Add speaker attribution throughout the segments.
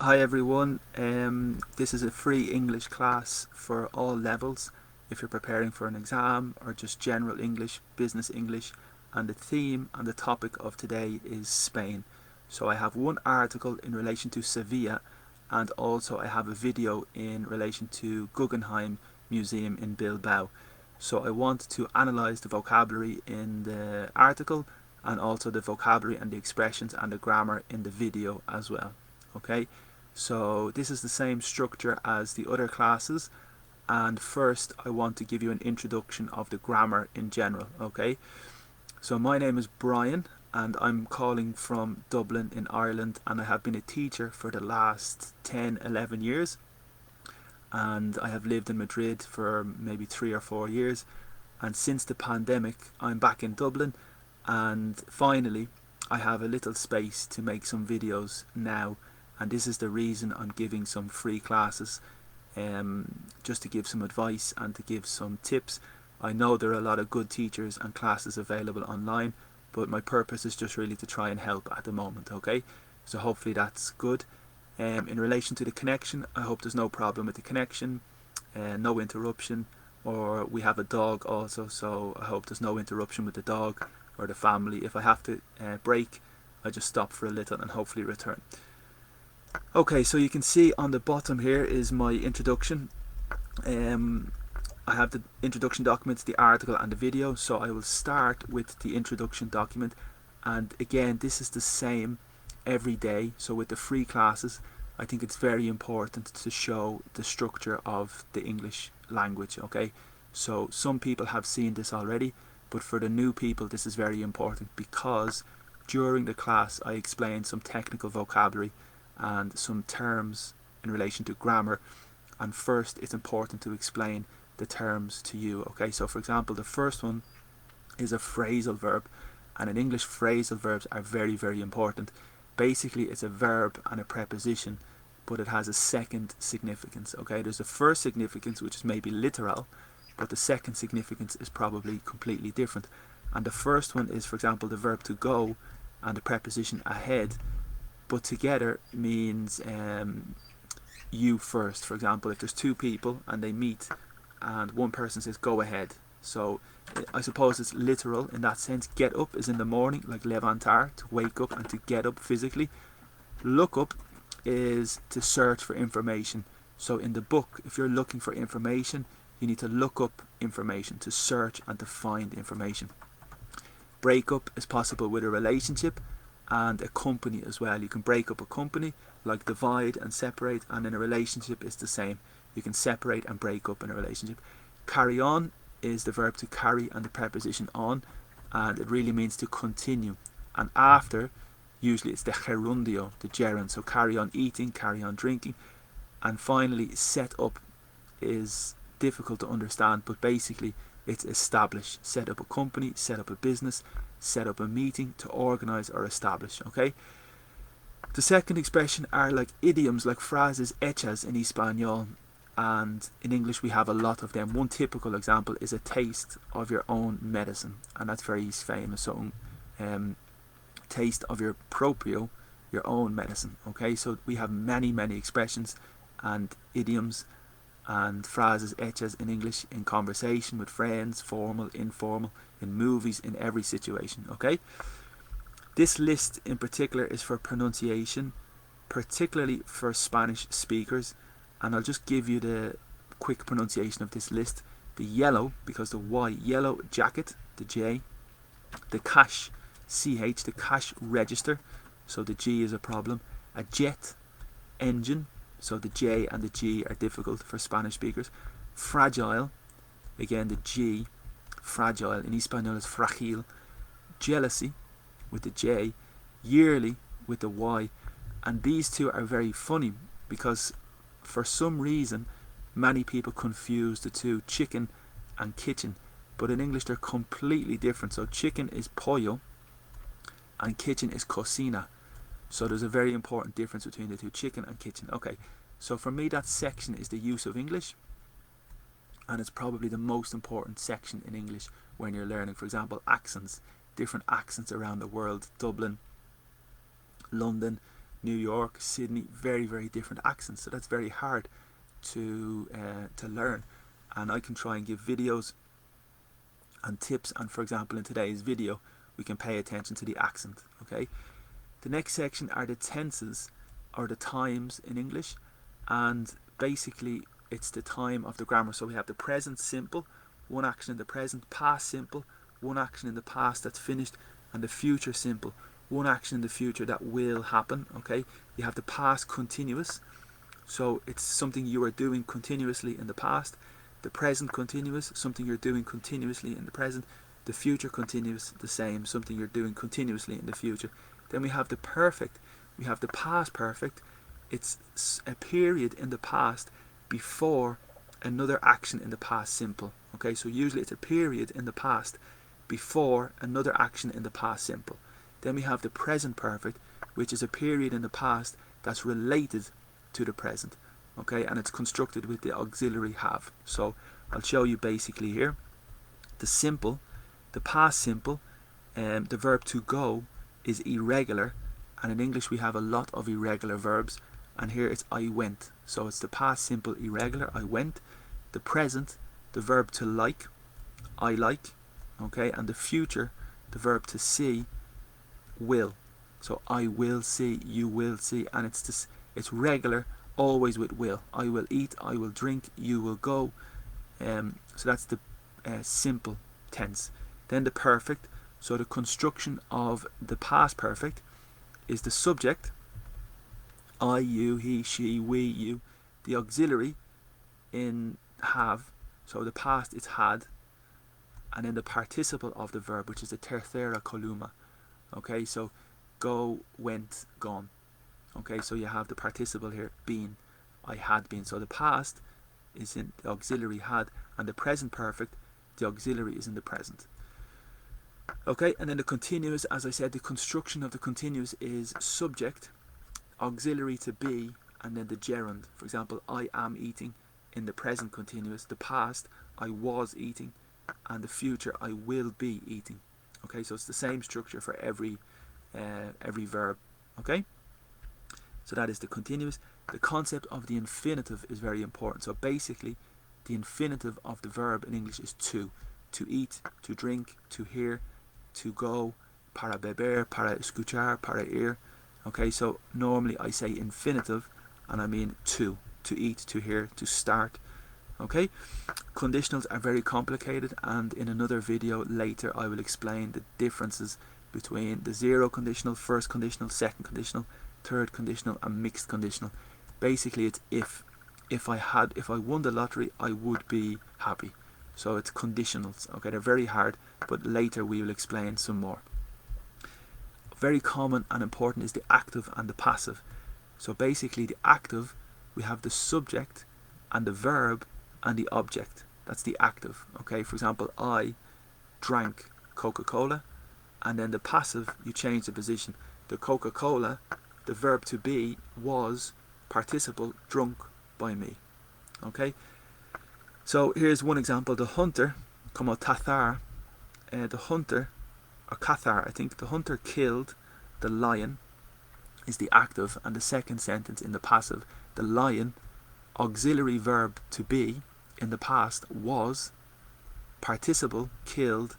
Speaker 1: Hi everyone, this is a free English class for all levels if you're preparing for an exam or just general English, business English, and the theme and the topic of today is Spain. So I have one article in relation to Sevilla, and also I have a video in relation to Guggenheim Museum in Bilbao. So I want to analyse the vocabulary in the article and also the vocabulary and the expressions and the grammar in the video as well. Okay, so this is the same structure as the other classes, and first I want to give you an introduction of the grammar in general. Okay, so my name is Brian and I'm calling from Dublin in Ireland, and I have been a teacher for the last 10-11 years, and I have lived in Madrid for maybe 3 or 4 years, and since the pandemic I'm back in Dublin, and finally I have a little space to make some videos now, and this is the reason I'm giving some free classes, just to give some advice and to give some tips. I know there are a lot of good teachers and classes available online, but my purpose is just really to try and help at the moment. Okay, so hopefully that's good. In relation to the connection, I hope there's no problem with the connection, no interruption, or we have a dog also, so I hope there's no interruption with the dog or the family. If I have to break, I just stop for a little and hopefully return. Okay, so you can see on the bottom here is my introduction. I have the introduction documents, the article and the video, so I will start with the introduction document, and again this is the same every day. So with the free classes, I think it's very important to show the structure of the English language. Okay, so some people have seen this already, but for the new people this is very important, because during the class I explain some technical vocabulary and some terms in relation to grammar, and first it's important to explain the terms to you. Okay, so for example, the first one is a phrasal verb, and in English phrasal verbs are very important. Basically it's a verb and a preposition, but it has a second significance. Okay, there's a first significance which is maybe literal, but the second significance is probably completely different. And the first one is, for example, the verb to go and the preposition ahead, but together means you first. For example, if there's two people and they meet and one person says go ahead, so I suppose it's literal in that sense. Get up is in the morning, like levantar, to wake up and to get up physically. Look up is to search for information. So in the book, if you're looking for information, you need to look up information, to search and to find information. Break up is possible with a relationship and a company as well. You can break up a company, like divide and separate, and in a relationship it's the same. You can separate and break up in a relationship. Carry on is the verb to carry and the preposition on, and it really means to continue. And after, usually it's the gerundio, the gerund, so carry on eating, carry on drinking. And finally, set up is difficult to understand, but basically it's establish. Set up a company, set up a business, set up a meeting, to organize or establish. Okay, the second expression are like idioms, like phrases hechas in Espanol, and in English we have a lot of them. One typical example is a taste of your own medicine, and that's very famous. So taste of your proprio, your own medicine. Okay, so we have many expressions and idioms and phrases hechas in English, in conversation with friends, formal, informal, in movies, in every situation. Okay, this list in particular is for pronunciation, particularly for Spanish speakers, and I'll just give you the quick pronunciation of this list. The yellow, because the Y, yellow jacket, the J. The cash, CH, the cash register, so the G is a problem. A jet, engine, so the J and the G are difficult for Spanish speakers. Fragile, again the G, fragile, in Espanol is fragile. Jealousy, with the J. Yearly, with the Y. And these two are very funny, because for some reason many people confuse the two, chicken and kitchen, but in English they're completely different. So chicken is pollo and kitchen is cocina. So there's a very important difference between the two, chicken and kitchen. Okay, so for me that section is the use of English, and it's probably the most important section in English when you're learning. For example, accents, different accents around the world: Dublin, London, New York, Sydney, very, very different accents. So that's very hard to learn. And I can try and give videos and tips. And for example, in today's video, we can pay attention to the accent. Okay. The next section are the tenses, or the times in English, and basically it's the time of the grammar. So we have the present simple, one action in the present, past simple, one action in the past that's finished, and the future simple, one action in the future that will happen. Okay, you have the past continuous, so it's something you are doing continuously in the past. The present continuous, something you're doing continuously in the present. The future continuous, the same, something you're doing continuously in the future. Then we have the perfect. We have the past perfect. It's a period in the past before another action in the past simple. Okay, so usually it's a period in the past before another action in the past simple. Then we have the present perfect, which is a period in the past that's related to the present. Okay, and it's constructed with the auxiliary have. So I'll show you basically here. The simple, the past simple, the verb to go is irregular, and in English we have a lot of irregular verbs, and here it's I went. So it's the past simple irregular, I went. The present, the verb to like, I like. Okay, and the future, the verb to see, will. So I will see, you will see, and it's regular, always with will. I will eat, I will drink, you will go. So that's the simple tense. Then the perfect. So the construction of the past perfect is the subject, I, you, he, she, we, you. The auxiliary in have, so the past is had, and then the participle of the verb, which is the tercera columna. Okay, so go, went, gone. Okay, so you have the participle here, been, I had been. So the past is in the auxiliary had, and the present perfect, the auxiliary is in the present. Okay, and then the continuous, as I said, the construction of the continuous is subject, auxiliary to be, and then the gerund. For example, I am eating in the present continuous. The past, I was eating, and the future, I will be eating. Okay, so it's the same structure for every verb. Okay, so that is the continuous. The concept of the infinitive is very important. So basically, the infinitive of the verb in English is to eat, to drink, to hear, to go, para beber, para escuchar, para ir. Okay, so normally I say infinitive, and I mean to eat, to hear, to start. Okay, conditionals are very complicated, and in another video later I will explain the differences between the zero conditional, first conditional, second conditional, third conditional, and mixed conditional. Basically, it's if I won the lottery, I would be happy. So it's conditionals. Okay, they're very hard, but later we will explain some more. Very common and important is the active and the passive. So basically, the active, we have the subject and the verb and the object. That's the active. Okay, for example, I drank Coca-Cola, and then the passive, you change the position. The Coca-Cola, the verb to be, was participle drunk by me. Okay, so here's one example. The hunter, como tathar, the hunter, or kathar, I think, the hunter killed the lion is the active, and the second sentence in the passive, the lion, auxiliary verb to be, in the past was, participle killed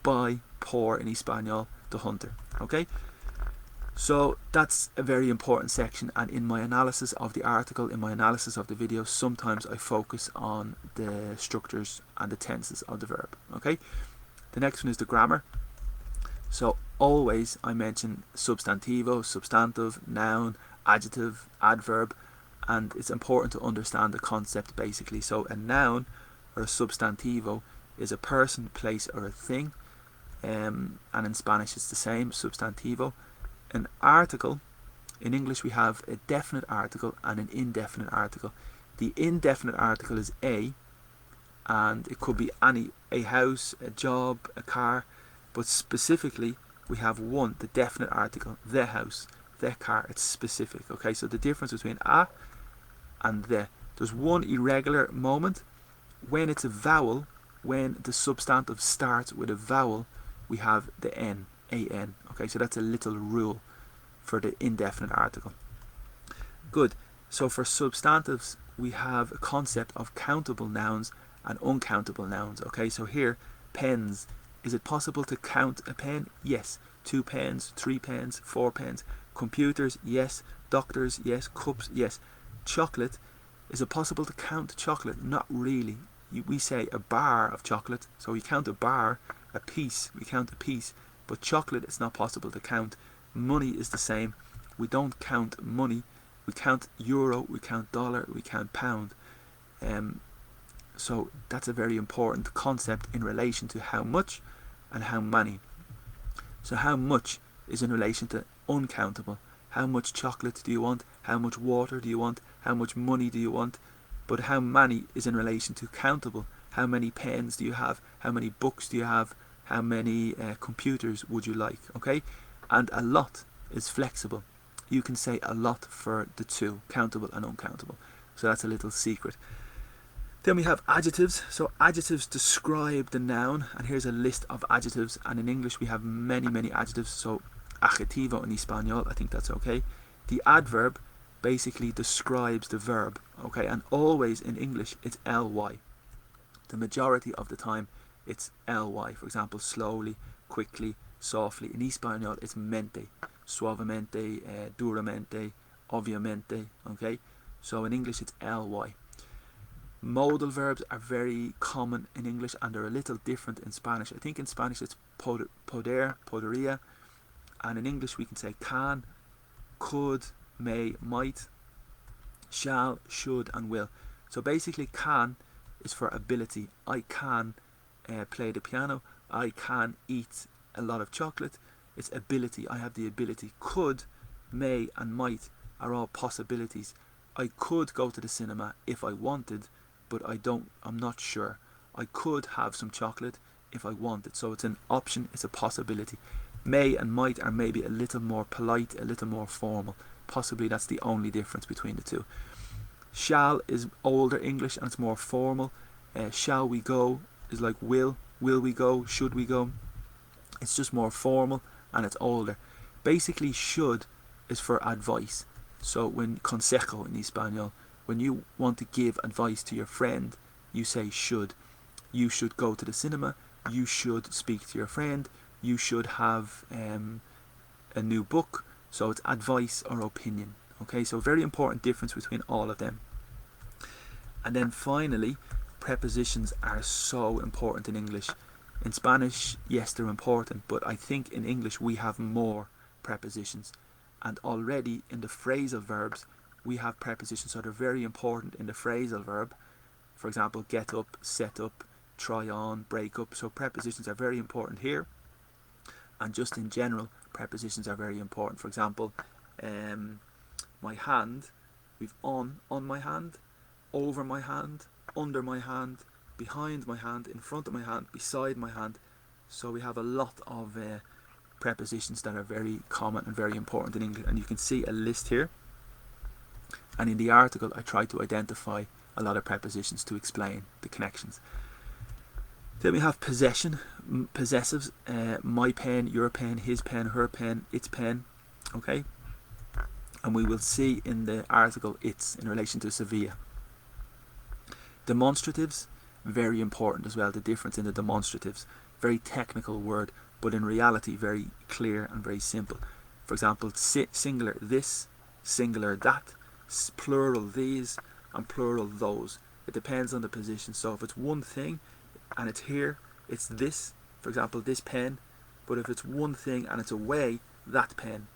Speaker 1: by, por in Espanol, the hunter. Okay, so that's a very important section, and in my analysis of the article, in my analysis of the video, sometimes I focus on the structures and the tenses of the verb. Okay, the next one is the grammar. So always I mention substantivo, substantive, noun, adjective, adverb, and it's important to understand the concept basically. So a noun or a substantivo is a person, place, or a thing, and in Spanish it's the same, substantivo. An article, in English we have a definite article and an indefinite article. The indefinite article is a, and it could be a house, a job, a car, but specifically we have one, the definite article, the house, the car. It's specific. Okay, so the difference between a and the, there's one irregular moment when it's a vowel. When the substantive starts with a vowel, we have the n, an. Okay, so that's a little rule. for the indefinite article. Good. So for substantives, we have a concept of countable nouns and uncountable nouns. Okay, so here, pens. Is it possible to count a pen? Yes. 2 pens, 3 pens, 4 pens. Computers? Yes. Doctors? Yes. Cups? Yes. Chocolate. Is it possible to count chocolate? Not really. We say a bar of chocolate, so we count a bar, a piece, we count a piece. But chocolate is not possible to count. Money is the same. We don't count money. We count euro, we count dollar, we count pound. So that's a very important concept in relation to how much and how many. So how much is in relation to uncountable. How much chocolate do you want? How much water do you want? How much money do you want? But how many is in relation to countable. How many pens do you have? How many books do you have? How many computers would you like? Okay? And a lot is flexible. You can say a lot for the two, countable and uncountable. So that's a little secret. Then we have adjectives. So adjectives describe the noun, and here's a list of adjectives. And in English we have many adjectives. So adjetivo in Espanol, I think that's okay. The adverb basically describes the verb, okay, and always in English it's ly. The majority of the time it's ly. For example, slowly, quickly, softly. In Espanol it's mente, suavemente, duramente, obviamente, okay. So in English it's ly. Modal verbs are very common in English, and they're a little different in Spanish. I think in Spanish it's poder, poderia, and in English we can say can, could, may, might, shall, should, and will. So basically can is for ability. I can play the piano. I can eat a lot of chocolate. It's ability. I have the ability. Could, may, and might are all possibilities. I could go to the cinema if I wanted, but I'm not sure. I could have some chocolate if I wanted. So it's an option, it's a possibility. May and might are maybe a little more polite, a little more formal. Possibly that's the only difference between the two. Shall is older English and it's more formal. Shall we go is like will we go, should we go. It's just more formal and it's older. Basically should is for advice. So when consejo in Espanol, when you want to give advice to your friend, you say should. You should go to the cinema. You should speak to your friend. You should have a new book. So it's advice or opinion. Okay, so very important difference between all of them. And then finally, prepositions are so important in English. In Spanish, yes, they're important, but I think in English we have more prepositions. And already in the phrasal verbs, we have prepositions, so they're very important in the phrasal verb. For example, get up, set up, try on, break up. So prepositions are very important here. And just in general, prepositions are very important. For example, my hand, we've on my hand, over my hand, under my hand, behind my hand, in front of my hand, beside my hand. So we have a lot of prepositions that are very common and very important in English, and you can see a list here. And in the article I try to identify a lot of prepositions to explain the connections. Then we have possession, possessives, my pen, your pen, his pen, her pen, its pen, okay? And we will see in the article its in relation to Sevilla. Demonstratives, very important as well, the difference in the demonstratives. Very technical word, but in reality very clear and very simple. For example, singular this, singular that, plural these, and plural those. It depends on the position. So if it's one thing and it's here, it's this, for example, this pen. But if it's one thing and it's away, that pen.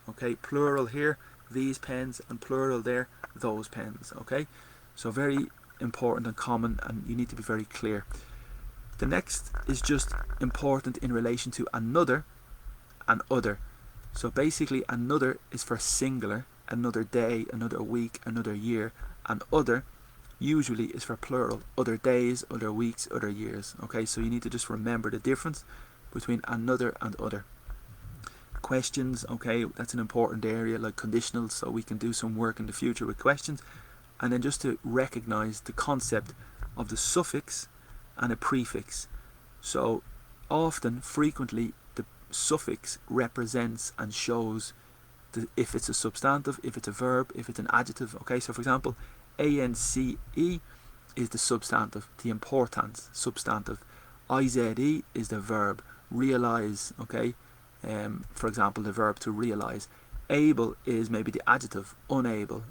Speaker 1: Okay, plural here, these pens, and plural there, those pens. Okay, so very important and common, and you need to be very clear. The next is just important in relation to another and other. So basically another is for singular, another day, another week, another year, and other usually is for plural, other days, other weeks, other years. Okay, so you need to just remember the difference between another and other. Questions, okay, that's an important area, like conditionals, so we can do some work in the future with questions. And then just to recognize the concept of the suffix and a prefix. So often, frequently, the suffix represents and shows if it's a substantive, if it's a verb, if it's an adjective. Okay, so for example, ance is the substantive, the importance substantive. Ize is the verb, realize. Okay, for example, the verb to realize. Able is maybe the adjective, unable.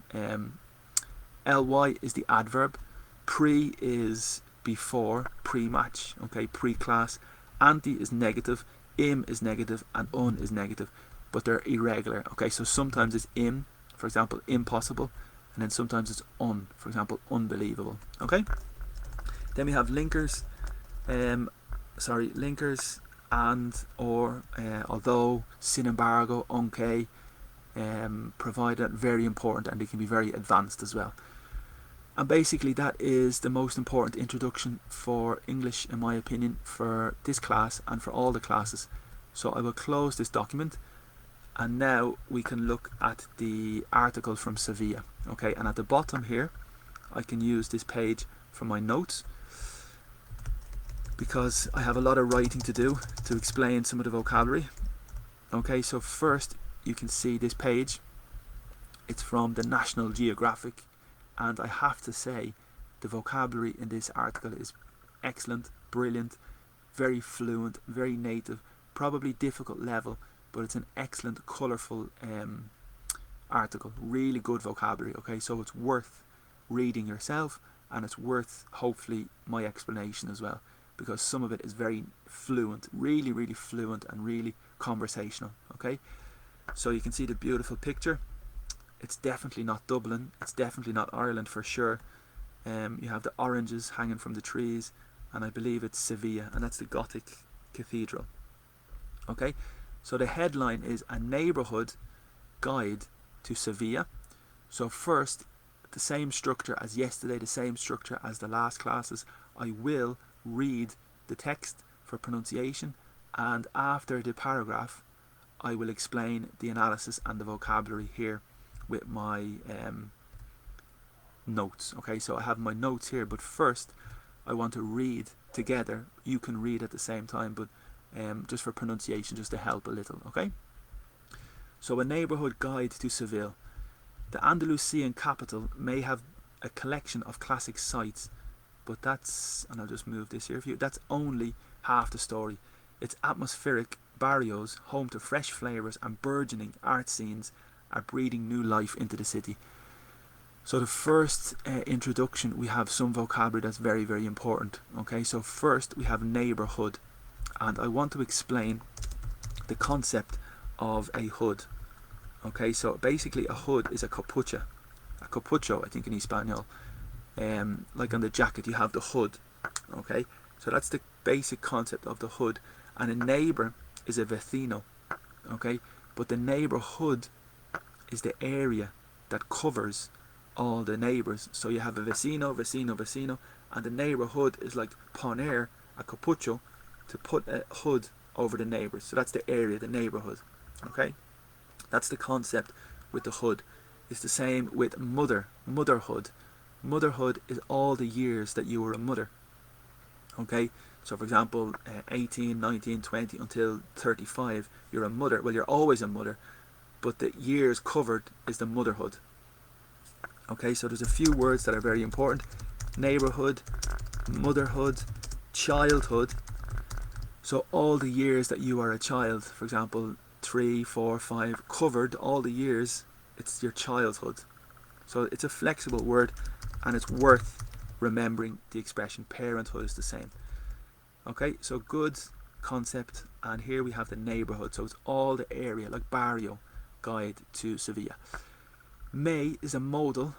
Speaker 1: Ly is the adverb. Pre is before, pre-match, okay, pre-class. Anti is negative, im is negative, and un is negative, but they're irregular. Okay, so sometimes it's im, for example, impossible, and then sometimes it's un, for example, unbelievable. Okay, then we have linkers. Linkers and, or, although, sin embargo, aunque, provided, very important, and they can be very advanced as well. And basically that is the most important introduction for English, in my opinion, for this class and for all the classes. So I will close this document, and now we can look at the article from Sevilla. Okay, and at the bottom here I can use this page for my notes, because I have a lot of writing to do to explain some of the vocabulary. Okay, so first you can see this page. It's from the National Geographic, and I have to say the vocabulary in this article is excellent, brilliant, very fluent, very native, probably difficult level, but it's an excellent, colourful article. Really good vocabulary. Okay, so it's worth reading yourself, and it's worth hopefully my explanation as well, because some of it is very fluent, really, really fluent, and really conversational. Okay, so you can see the beautiful picture. It's definitely not Dublin, it's definitely not Ireland for sure. You have the oranges hanging from the trees, and I believe it's Sevilla, and that's the Gothic cathedral. Okay, so the headline is A Neighbourhood Guide to Sevilla. So first, the same structure as yesterday, the same structure as the last classes. I will read the text for pronunciation, and after the paragraph I will explain the analysis and the vocabulary here with my notes. Okay, so I have my notes here, but first I want to read together. You can read at the same time, but just for pronunciation, just to help a little. Okay, so A Neighbourhood Guide to Seville. The Andalusian capital may have a collection of classic sites, but that's, and I'll just move this here for you, that's only half the story. Its atmospheric barrios, home to fresh flavours and burgeoning art scenes, are breathing new life into the city. So the first introduction, we have some vocabulary that's very, very important. Okay, so first we have neighbourhood, and I want to explain the concept of a hood. Okay, so basically a hood is a capucha. A capucho, I think, in Espanol. Like on the jacket you have the hood. Okay, so that's the basic concept of the hood. And a neighbour is a vecino. Okay, but the neighbourhood is the area that covers all the neighbours. So you have a vecino, vecino, vecino, and the neighbourhood is like poner, a capucho, to put a hood over the neighbours. So that's the area, the neighbourhood. Okay, that's the concept with the hood. It's the same with motherhood. Motherhood is all the years that you were a mother. Okay, so for example, 18, 19, 20 until 35, you're a mother. Well, you're always a mother, but the years covered is the motherhood. Okay, so there's a few words that are very important. Neighbourhood, motherhood, childhood. So all the years that you are a child, for example, 3, 4, 5, covered, all the years, it's your childhood. So it's a flexible word, and it's worth remembering the expression. Parenthood is the same. Okay, so good concept, and here we have the neighbourhood, so it's all the area, like barrio, guide to Sevilla. May is a modal,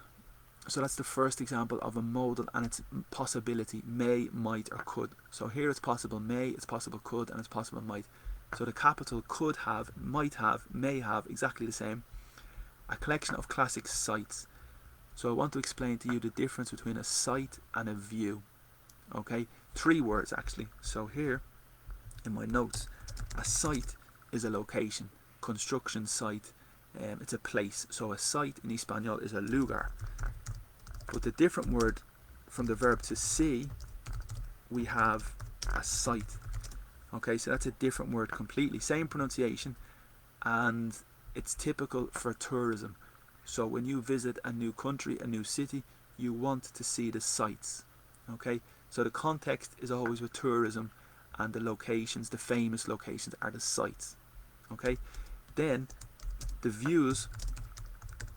Speaker 1: so that's the first example of a modal, and it's possibility, may, might, or could. So here it's possible may, it's possible could, and it's possible might. So the capital could have, might have, may have, exactly the same. A collection of classic sites. So I want to explain to you the difference between a site and a view. Okay, 3 words actually. So here in my notes, a site is a location, construction site, it's a place. So a site in Espanol is a lugar. But the different word from the verb to see, we have a site. Okay, so that's a different word completely. Same pronunciation, and it's typical for tourism. So when you visit a new country, a new city, you want to see the sights. Okay, so the context is always with tourism, and the locations, the famous locations, are the sights. Okay, then the views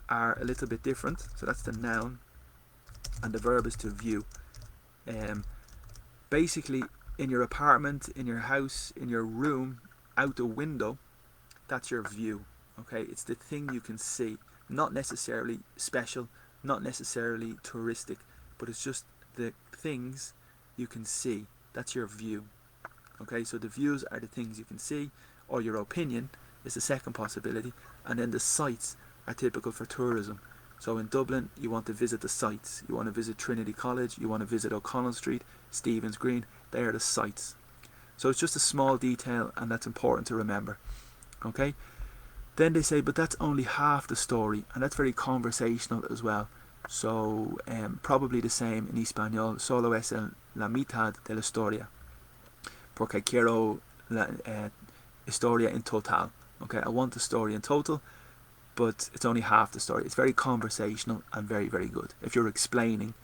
Speaker 1: are a little bit different. So that's the noun, and the verb is to view. Basically, in your apartment, in your house, in your room, out the window, that's your view. Okay, it's the thing you can see, not necessarily special, not necessarily touristic, but it's just the things you can see. That's your view. Okay, so the views are the things you can see, or your opinion is the second possibility, and then the sights are typical for tourism. So in Dublin, you want to visit the sights. You want to visit Trinity College, you want to visit O'Connell Street, Stephen's Green. They are the sights. So it's just a small detail, and that's important to remember. Okay, then they say, but that's only half the story, and that's very conversational as well. So probably the same in español. Solo es la mitad de la historia, porque quiero la historia en total. Okay, I want the story in total, but it's only half the story. It's very conversational and very, very good if you're explaining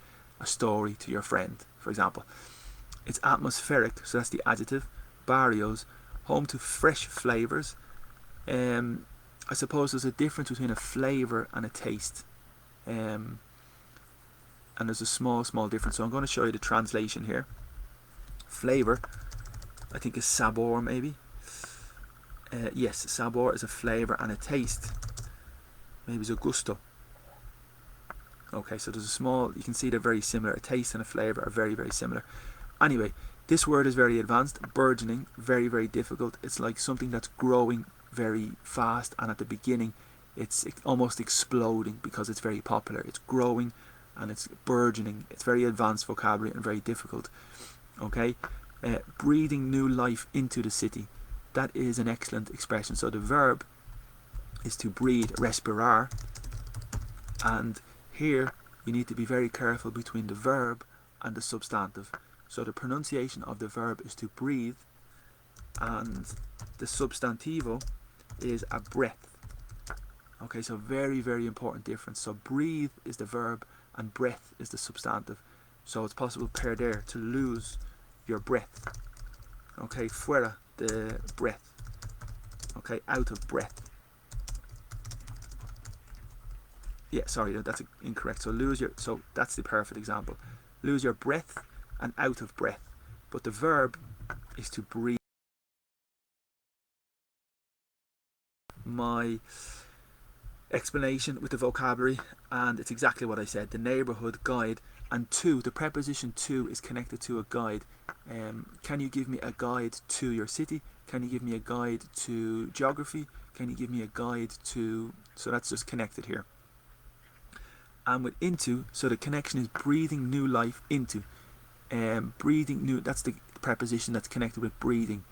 Speaker 1: a story to your friend, for example. It's atmospheric, so that's the adjective. Barrios, home to fresh flavours. I suppose there's a difference between a flavour and a taste. And there's a small difference. So I'm going to show you the translation here. Flavour, I think, is sabor, maybe. Yes, sabor is a flavour, and a taste maybe is a gusto. Okay, so there's a small, you can see they're very similar. A taste and a flavour are very, very similar. Anyway, this word is very advanced. Burgeoning, very, very difficult. It's like something that's growing very fast, and at the beginning it's almost exploding because it's very popular. It's growing and it's burgeoning. It's very advanced vocabulary and very difficult. Okay, breathing new life into the city. That is an excellent expression. So the verb is to breathe, respirar, and here you need to be very careful between the verb and the substantive. So the pronunciation of the verb is to breathe, and the substantivo is a breath. Okay, so very, very important difference. So breathe is the verb and breath is the substantive. So it's possible perder, to lose your breath. Okay, fuera, the breath. Okay, out of breath. Yeah, sorry, that's incorrect. So so that's the perfect example. Lose your breath and out of breath. But the verb is to breathe. My explanation with the vocabulary, and it's exactly what I said. The neighbourhood, guide, and to, the preposition to is connected to a guide. Can you give me a guide to your city? Can you give me a guide to geography? Can you give me a guide to... So that's just connected here. And with into, so the connection is breathing new life into. Breathing new, that's the preposition that's connected with breathing.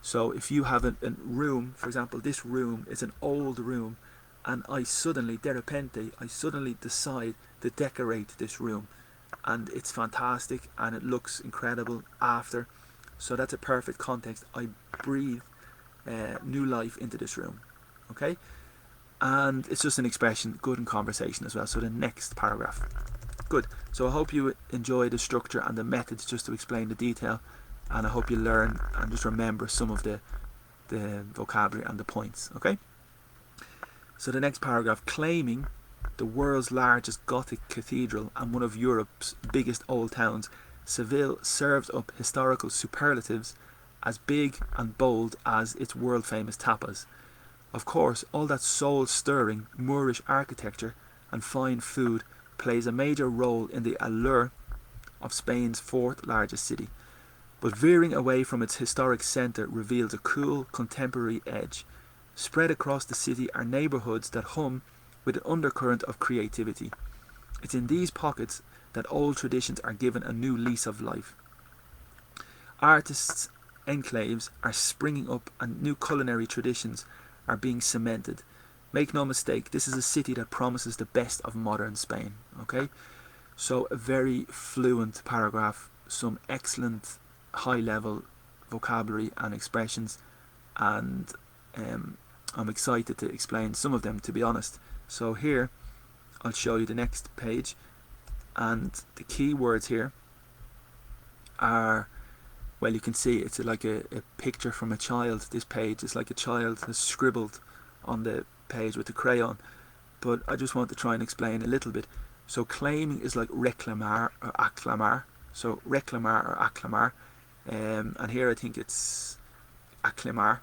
Speaker 1: So if you have a room, for example, this room is an old room, and I suddenly, de repente, I suddenly decide to decorate this room, and it's fantastic and it looks incredible after. So that's a perfect context. I breathe new life into this room. Okay, and it's just an expression, good in conversation as well. So the next paragraph. Good. So I hope you enjoy the structure and the methods just to explain the detail, and I hope you learn and just remember some of the vocabulary and the points. Okay, so the next paragraph. Claiming the world's largest Gothic cathedral and one of Europe's biggest old towns, Seville served up historical superlatives as big and bold as its world famous tapas. Of course, all that soul-stirring Moorish architecture and fine food plays a major role in the allure of Spain's fourth largest city. But veering away from its historic centre reveals a cool, contemporary edge. Spread across the city are neighbourhoods that hum with an undercurrent of creativity. It's in these pockets that old traditions are given a new lease of life. Artists' enclaves are springing up and new culinary traditions are being cemented. Make no mistake, this is a city that promises the best of modern Spain. Okay, so a very fluent paragraph, some excellent high-level vocabulary and expressions, and I'm excited to explain some of them, to be honest. So here I'll show you the next page, and the key words here are, well, you can see it's like a picture from a child. This page is like a child has scribbled on the page with the crayon, but I just want to try and explain a little bit. So claiming is like reclamar or acclamar. So reclamar or acclamar, and here I think it's acclamar.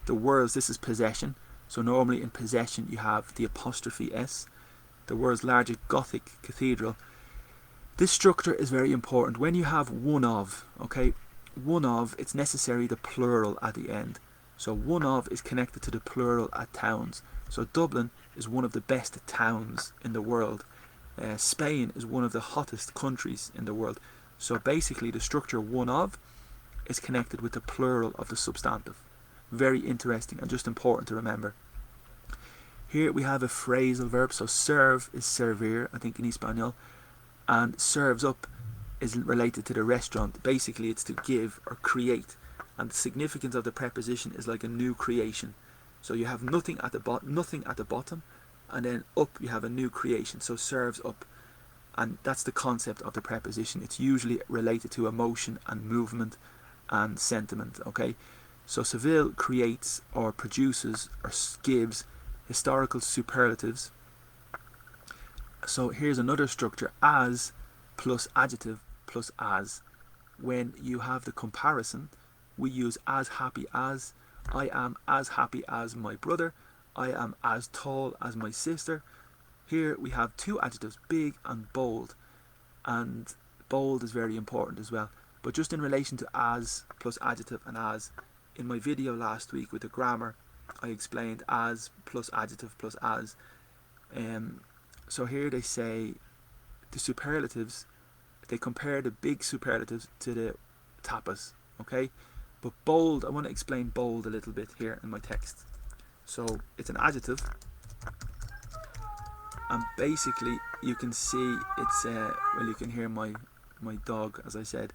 Speaker 1: The words, this is possession. So normally in possession you have the apostrophe S. The words larger Gothic cathedral. This structure is very important. When you have one of, okay, one of, it's necessary the plural at the end. So one of is connected to the plural at towns. So Dublin is one of the best towns in the world. Spain is one of the hottest countries in the world. So basically the structure one of is connected with the plural of the substantive. Very interesting and just important to remember. Here we have a phrasal verb. So serve is servir, I think in Espanol, and serves up is related to the restaurant. Basically it's to give or create, and the significance of the preposition is like a new creation. So you have nothing at the bottom, and then up you have a new creation. So serves up, and that's the concept of the preposition. It's usually related to emotion and movement and sentiment. Okay, so Seville creates or produces or gives historical superlatives. So here's another structure: as plus adjective plus as. When you have the comparison, we use as happy as. I am as happy as my brother. I am as tall as my sister. Here we have two adjectives, big and bold, and bold is very important as well. But just in relation to as plus adjective and as, in my video last week with the grammar, I explained as plus adjective plus as. So here they say the superlatives, they compare the big superlatives to the tapas, okay? But bold, I want to explain bold a little bit here in my text. So it's an adjective, and basically you can see it's, well, you can hear my dog, as I said.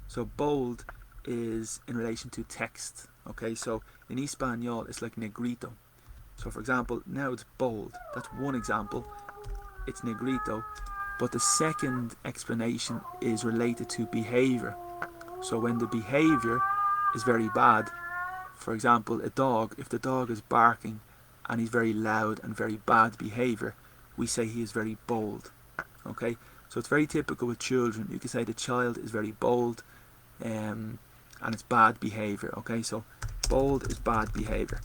Speaker 1: So bold is in relation to text, okay? So in Espanol it's like negrito. So for example, now it's bold, that's one example, it's negrito. But the second explanation is related to behavior. So when the behavior is very bad, for example a dog, if the dog is barking and he's very loud and very bad behavior, we say he is very bold, okay? So it's very typical with children. You can say the child is very bold, and it's bad behavior, okay? So bold is bad behavior.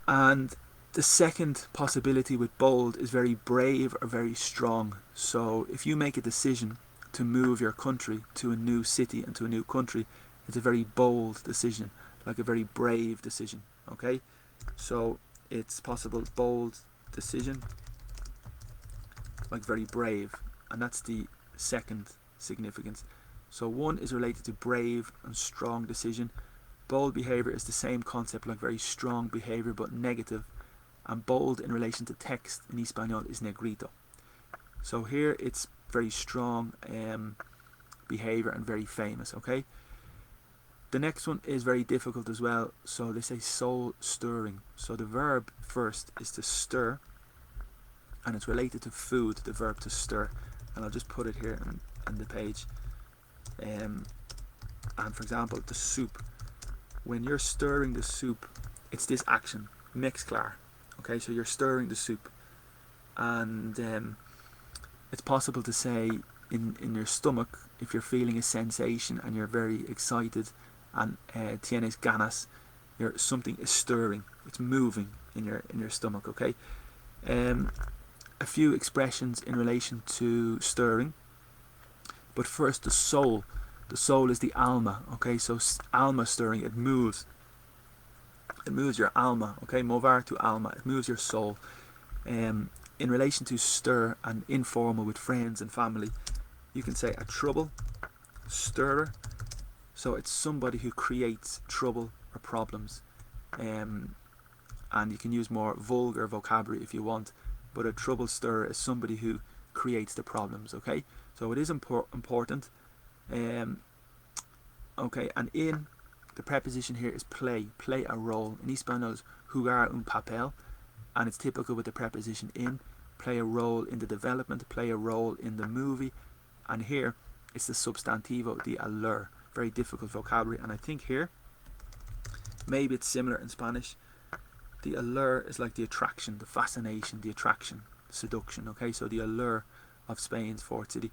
Speaker 1: And the second possibility with bold is very brave or very strong. So if you make a decision to move your country to a new city and to a new country, it's a very bold decision, like a very brave decision, okay? So it's possible, bold decision, like very brave, and that's the second significance. So one is related to brave and strong decision. Bold behavior is the same concept, like very strong behavior but negative. And bold in relation to text in Espanol is negrito. So here it's very strong behavior and very famous, okay? The next one is very difficult as well. So they say soul stirring. So the verb first is to stir, and it's related to food, the verb to stir. And I'll just put it here on the page. And for example, the soup. When you're stirring the soup, it's this action, mezclar. Okay, so you're stirring the soup, and it's possible to say in your stomach, if you're feeling a sensation and you're very excited and tienes ganas, something is stirring, it's moving in your stomach, okay? A few expressions in relation to stirring, but first the soul. The soul is the alma, okay? So alma stirring, it moves your alma, okay? Movar to alma, it moves your soul. In relation to stir and informal with friends and family, you can say a trouble stirrer. So it's somebody who creates trouble or problems. And you can use more vulgar vocabulary if you want, but a trouble stirrer is somebody who creates the problems, okay? So it is important. Okay, and in The preposition here is play a role. In Español is jugar un papel, and it's typical with the preposition in, play a role in the development, play a role in the movie. And here it's the substantivo, the allure. Very difficult vocabulary, and I think here maybe it's similar in Spanish. The allure is like the attraction, the fascination, the attraction, seduction. Okay, so the allure of Spain's fourth city.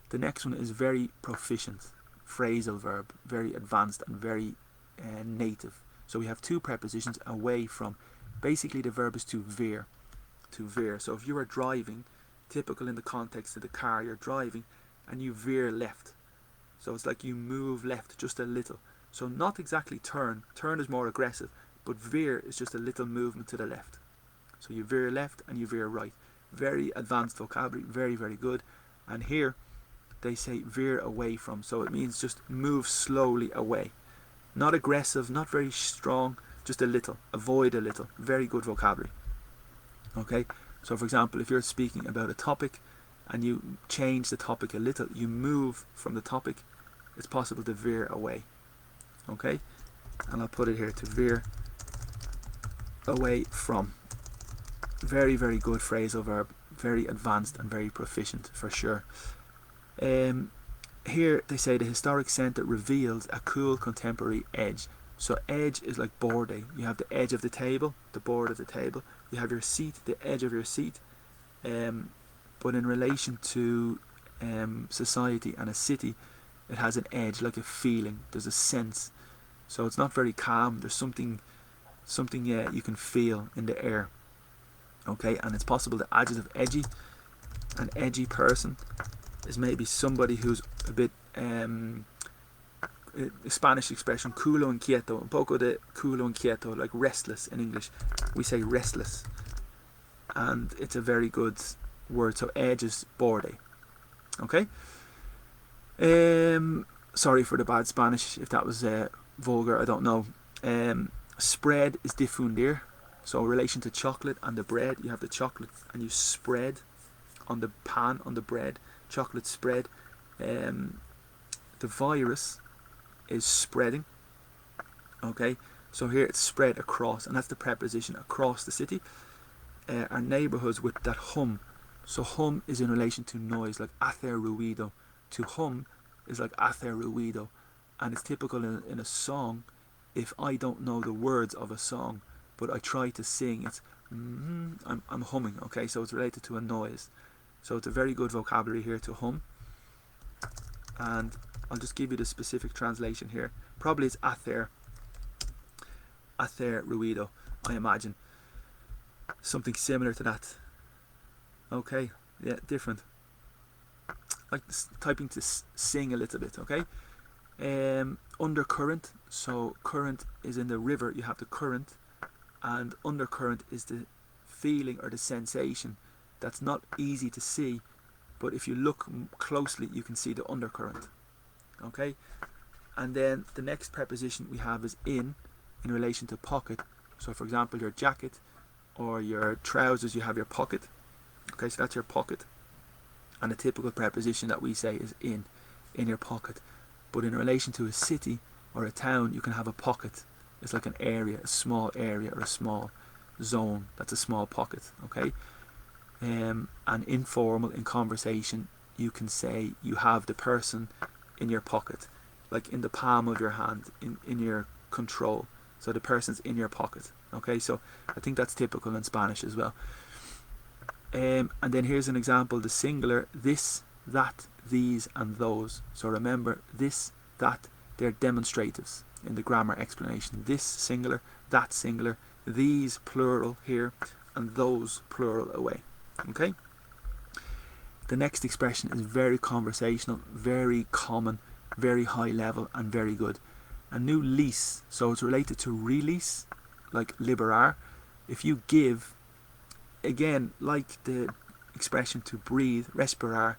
Speaker 1: The next one is very proficient, phrasal verb, very advanced and very native. So we have two prepositions, away from. Basically the verb is to veer, to veer. So if you are driving, typical in the context of the car, you're driving and you veer left. So it's like you move left just a little. So not exactly turn is more aggressive, but veer is just a little movement to the left. So you veer left and you veer right. Very advanced vocabulary, very, very good. And here they say veer away from, so it means just move slowly away. Not aggressive, not very strong, just a little, avoid a little. Very good vocabulary. Okay, so for example, if you're speaking about a topic and you change the topic a little, you move from the topic, it's possible to veer away. Okay, and I'll put it here, to veer away from. Very, very good phrasal verb, very advanced and very proficient for sure. Here they say the historic centre reveals a cool contemporary edge. So edge is like borde. You have the edge of the table, the board of the table. You have your seat, the edge of your seat. But in relation to society and a city, it has an edge, like a feeling. There's a sense. So it's not very calm. There's something you can feel in the air. Okay, and it's possible the adjective edgy, an edgy person, is maybe somebody who's a bit Spanish expression, culo inquieto, un poco de culo inquieto, like restless in English. We say restless, and it's a very good word. So edge is borde. Okay. Sorry for the bad Spanish if that was vulgar. I don't know. Spread is difundir. So in relation to chocolate and the bread, you have the chocolate and you spread on the pan, on the bread, chocolate spread. The virus is spreading. Okay, so here it's spread across, and that's the preposition, across the city. Our neighbourhoods with that hum. So hum is in relation to noise, like hacer ruido. To hum is like hacer ruido, and it's typical in a song. If I don't know the words of a song, but I try to sing, it's I'm humming. Okay, so it's related to a noise. So it's a very good vocabulary here, to hum. And I'll just give you the specific translation here. Probably it's hacer ruido, I imagine. Something similar to that. Okay, yeah, different. Like typing to sing a little bit. Okay. Undercurrent. So current is in the river. You have the current, and undercurrent is the feeling or the sensation that's not easy to see, but if you look closely you can see the undercurrent. Okay, and then the next preposition we have is in relation to pocket. So for example, your jacket or your trousers, you have your pocket. Okay, so that's your pocket, and a typical preposition that we say is in your pocket. But in relation to a city or a town, you can have a pocket. It's like an area, a small area or a small zone. That's a small pocket. Okay, and informal, in conversation, you can say you have the person in your pocket, like in the palm of your hand, in your control. So the person's in your pocket. Okay, so I think that's typical in Spanish as well. And then here's an example, the singular: this, that, these, and those. So remember, this, that, they're demonstratives in the grammar explanation. This singular, that singular, these plural here, and those plural away. Okay. The next expression is very conversational, very common, very high level, and very good. A new lease. So it's related to release, like liberar. If you give, again, like the expression to breathe, respirar,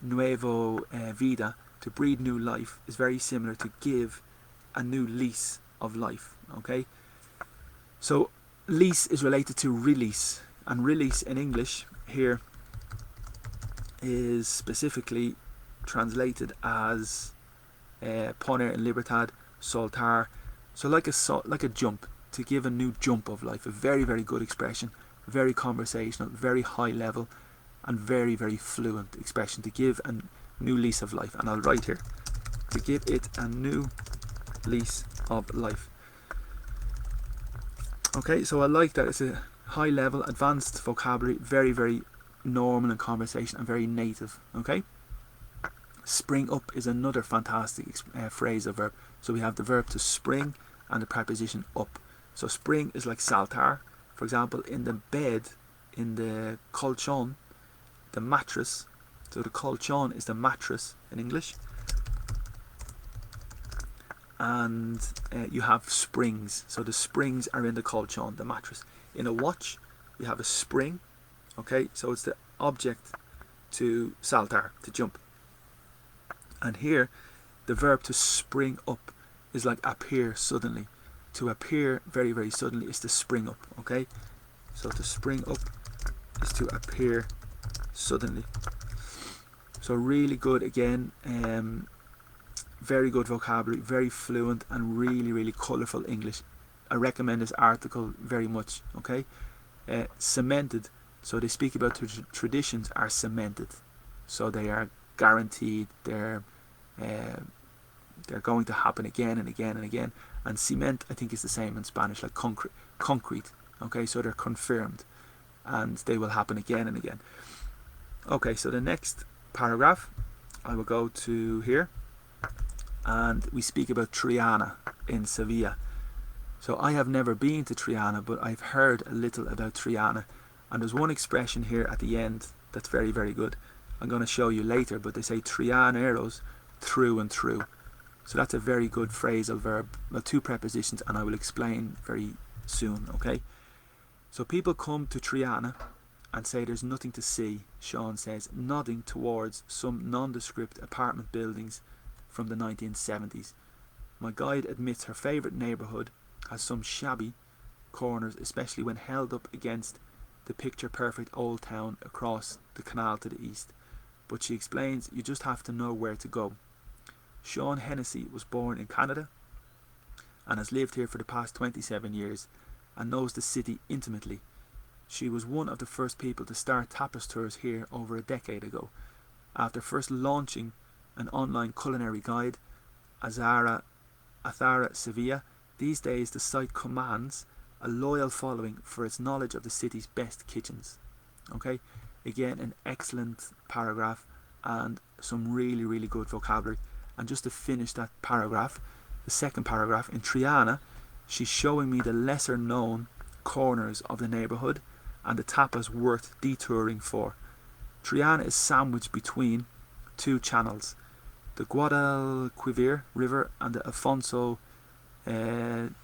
Speaker 1: nuevo vida, to breathe new life, is very similar to give a new lease of life. Okay, so lease is related to release, and release in English here is specifically translated as poner in libertad, soltar. So like a jump, to give a new jump of life. A very, very good expression, very conversational, very high level, and very, very fluent expression, to give a new lease of life. And I'll write here, to give it a new lease of life. Okay, so I like that. It's a high level, advanced vocabulary, very, very normal in conversation and very native. Okay, spring up is another fantastic phrasal verb. So we have the verb to spring and the preposition up. So spring is like saltar. For example, in the bed, in the colchon, the mattress. So the colchon is the mattress in English. And you have springs. So the springs are in the colchon, the mattress. In a watch, you have a spring. Okay, so it's the object to saltar, to jump. And here, the verb to spring up is like appear suddenly. To appear very, very suddenly is to spring up. Okay, so to spring up is to appear suddenly. So really good again. Very good vocabulary, very fluent, and really, really colourful English. I recommend this article very much. Okay, cemented. So they speak about traditions are cemented. So they are guaranteed. They're going to happen again and again and again. And cement, I think, is the same in Spanish, like concrete. Okay, so they're confirmed, and they will happen again and again. Okay, so the next paragraph, I will go to here, and we speak about Triana in Sevilla. So I have never been to Triana, but I've heard a little about Triana, and there's one expression here at the end that's very, very good. I'm going to show you later, but they say trianeros, through and through. So that's a very good phrasal verb, well, two prepositions, and I will explain very soon. Okay, so people come to Triana and say there's nothing to see, Sean says, nodding towards some nondescript apartment buildings from the 1970s. My guide admits her favourite neighbourhood has some shabby corners, especially when held up against the picture-perfect old town across the canal to the east. But she explains you just have to know where to go. Sean Hennessy was born in Canada and has lived here for the past 27 years and knows the city intimately. She was one of the first people to start tapas tours here over a decade ago. After first launching an online culinary guide, Azara Sevilla, these days the site commands a loyal following for its knowledge of the city's best kitchens. Okay, again, an excellent paragraph and some really, really good vocabulary. And just to finish that paragraph, the second paragraph, in Triana, she's showing me the lesser known corners of the neighbourhood and the tapas worth detouring for. Triana is sandwiched between two channels, the Guadalquivir River and the Alfonso 13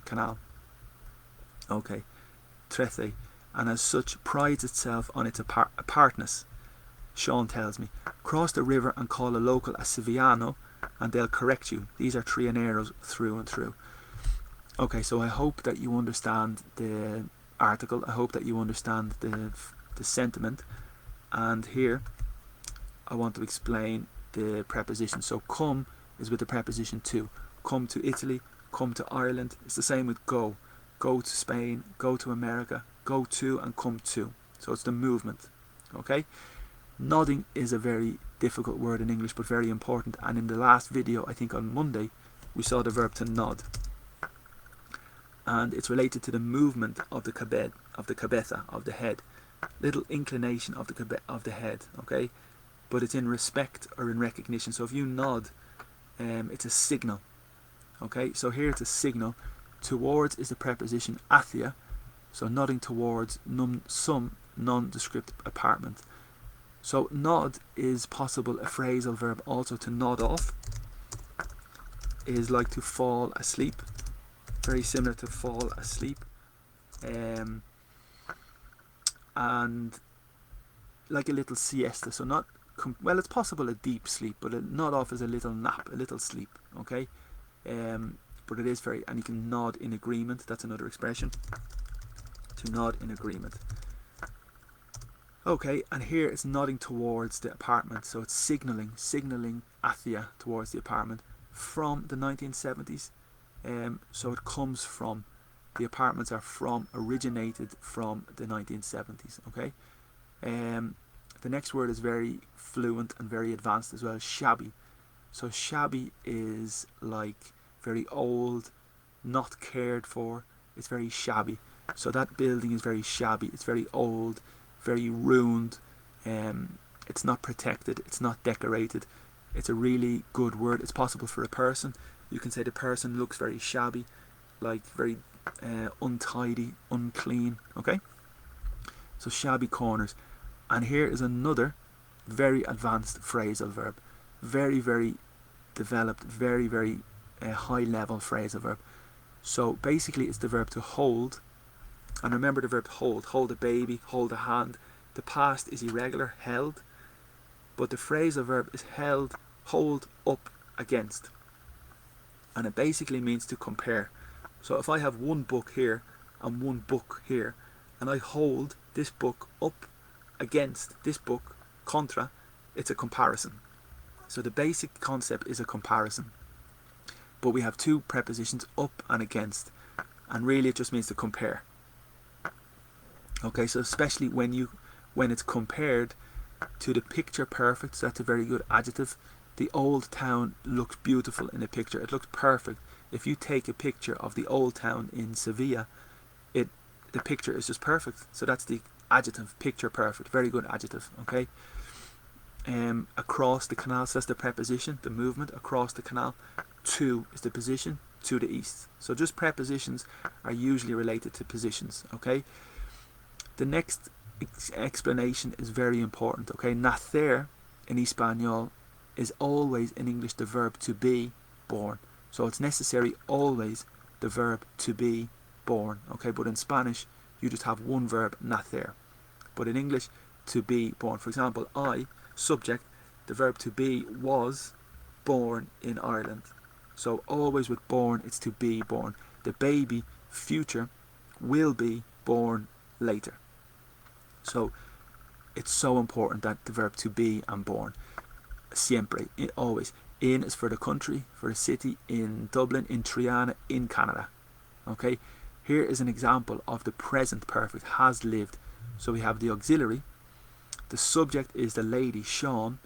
Speaker 1: canal. Okay, 13, and as such prides itself on its apartness. Sean tells me, cross the river and call a local a Sevillano and they'll correct you. These are Trianeros through and through. Okay, so I hope that you understand the article. I hope that you understand the sentiment. And here I want to explain the preposition. So come is with the preposition to. Come to Italy, come to Ireland. It's the same with go. Go to Spain, go to America, go to and come to. So it's the movement. Okay? Nodding is a very difficult word in English, but very important. And in the last video, I think on Monday, we saw the verb to nod. And it's related to the movement of the cabeza, of the head. Little inclination of the head, okay? But it's in respect or in recognition. So if you nod, it's a signal. Okay, so here it's a signal. Towards is the preposition hacia. So nodding towards some nondescript apartment. So nod is possible a phrasal verb also to nod off. Is like to fall asleep. Very similar to fall asleep. And like a little siesta. So not, well, it's possible a deep sleep, but a nod off is a little nap, a little sleep. Okay. But it is very, and you can nod in agreement. That's another expression. To nod in agreement. Okay, and here it's nodding towards the apartment. So it's signaling hacia towards the apartment. from the 1970s. So it comes from, the apartments are originated from the 1970s. Okay. The next word is very fluent and very advanced as well. Shabby. So shabby is like very old, not cared for. It's very shabby. So that building is very shabby. It's very old, very ruined. It's not protected. It's not decorated. It's a really good word. It's possible for a person. You can say the person looks very shabby, like very untidy, unclean. Okay. So shabby corners. And here is another very advanced phrasal verb. Very, very developed, very, very high level phrasal verb. So basically it's the verb to hold. And remember the verb hold. Hold a baby, hold a hand. The past is irregular, held. But the phrasal verb is held, hold, up, against. And it basically means to compare. So if I have one book here and one book here, and I hold this book up against this book, contra, it's a comparison. So the basic concept is a comparison. But we have two prepositions, up and against. And really it just means to compare. Okay, so especially when it's compared to the picture perfect, so that's a very good adjective. The old town looks beautiful in a picture. It looks perfect. If you take a picture of the old town in Sevilla, the picture is just perfect. So that's the adjective, picture perfect. Very good adjective. Okay. Across the canal, so that's the preposition, the movement across the canal. To is the position, to the east. So just prepositions are usually related to positions. Okay. The next explanation is very important. Okay. Nacer in Espanol is always in English the verb to be born. So it's necessary always the verb to be born. Okay. But in Spanish you just have one verb, nacer. But in English, to be born. For example, I, subject, the verb to be was born in Ireland. So always with born, it's to be born. The baby, future, will be born later. So it's so important that the verb to be and born. Siempre, always. In is for the country, for a city, in Dublin, in Triana, in Canada. Okay, here is an example of the present perfect, has lived. So we have the auxiliary. The subject is the lady, Sean,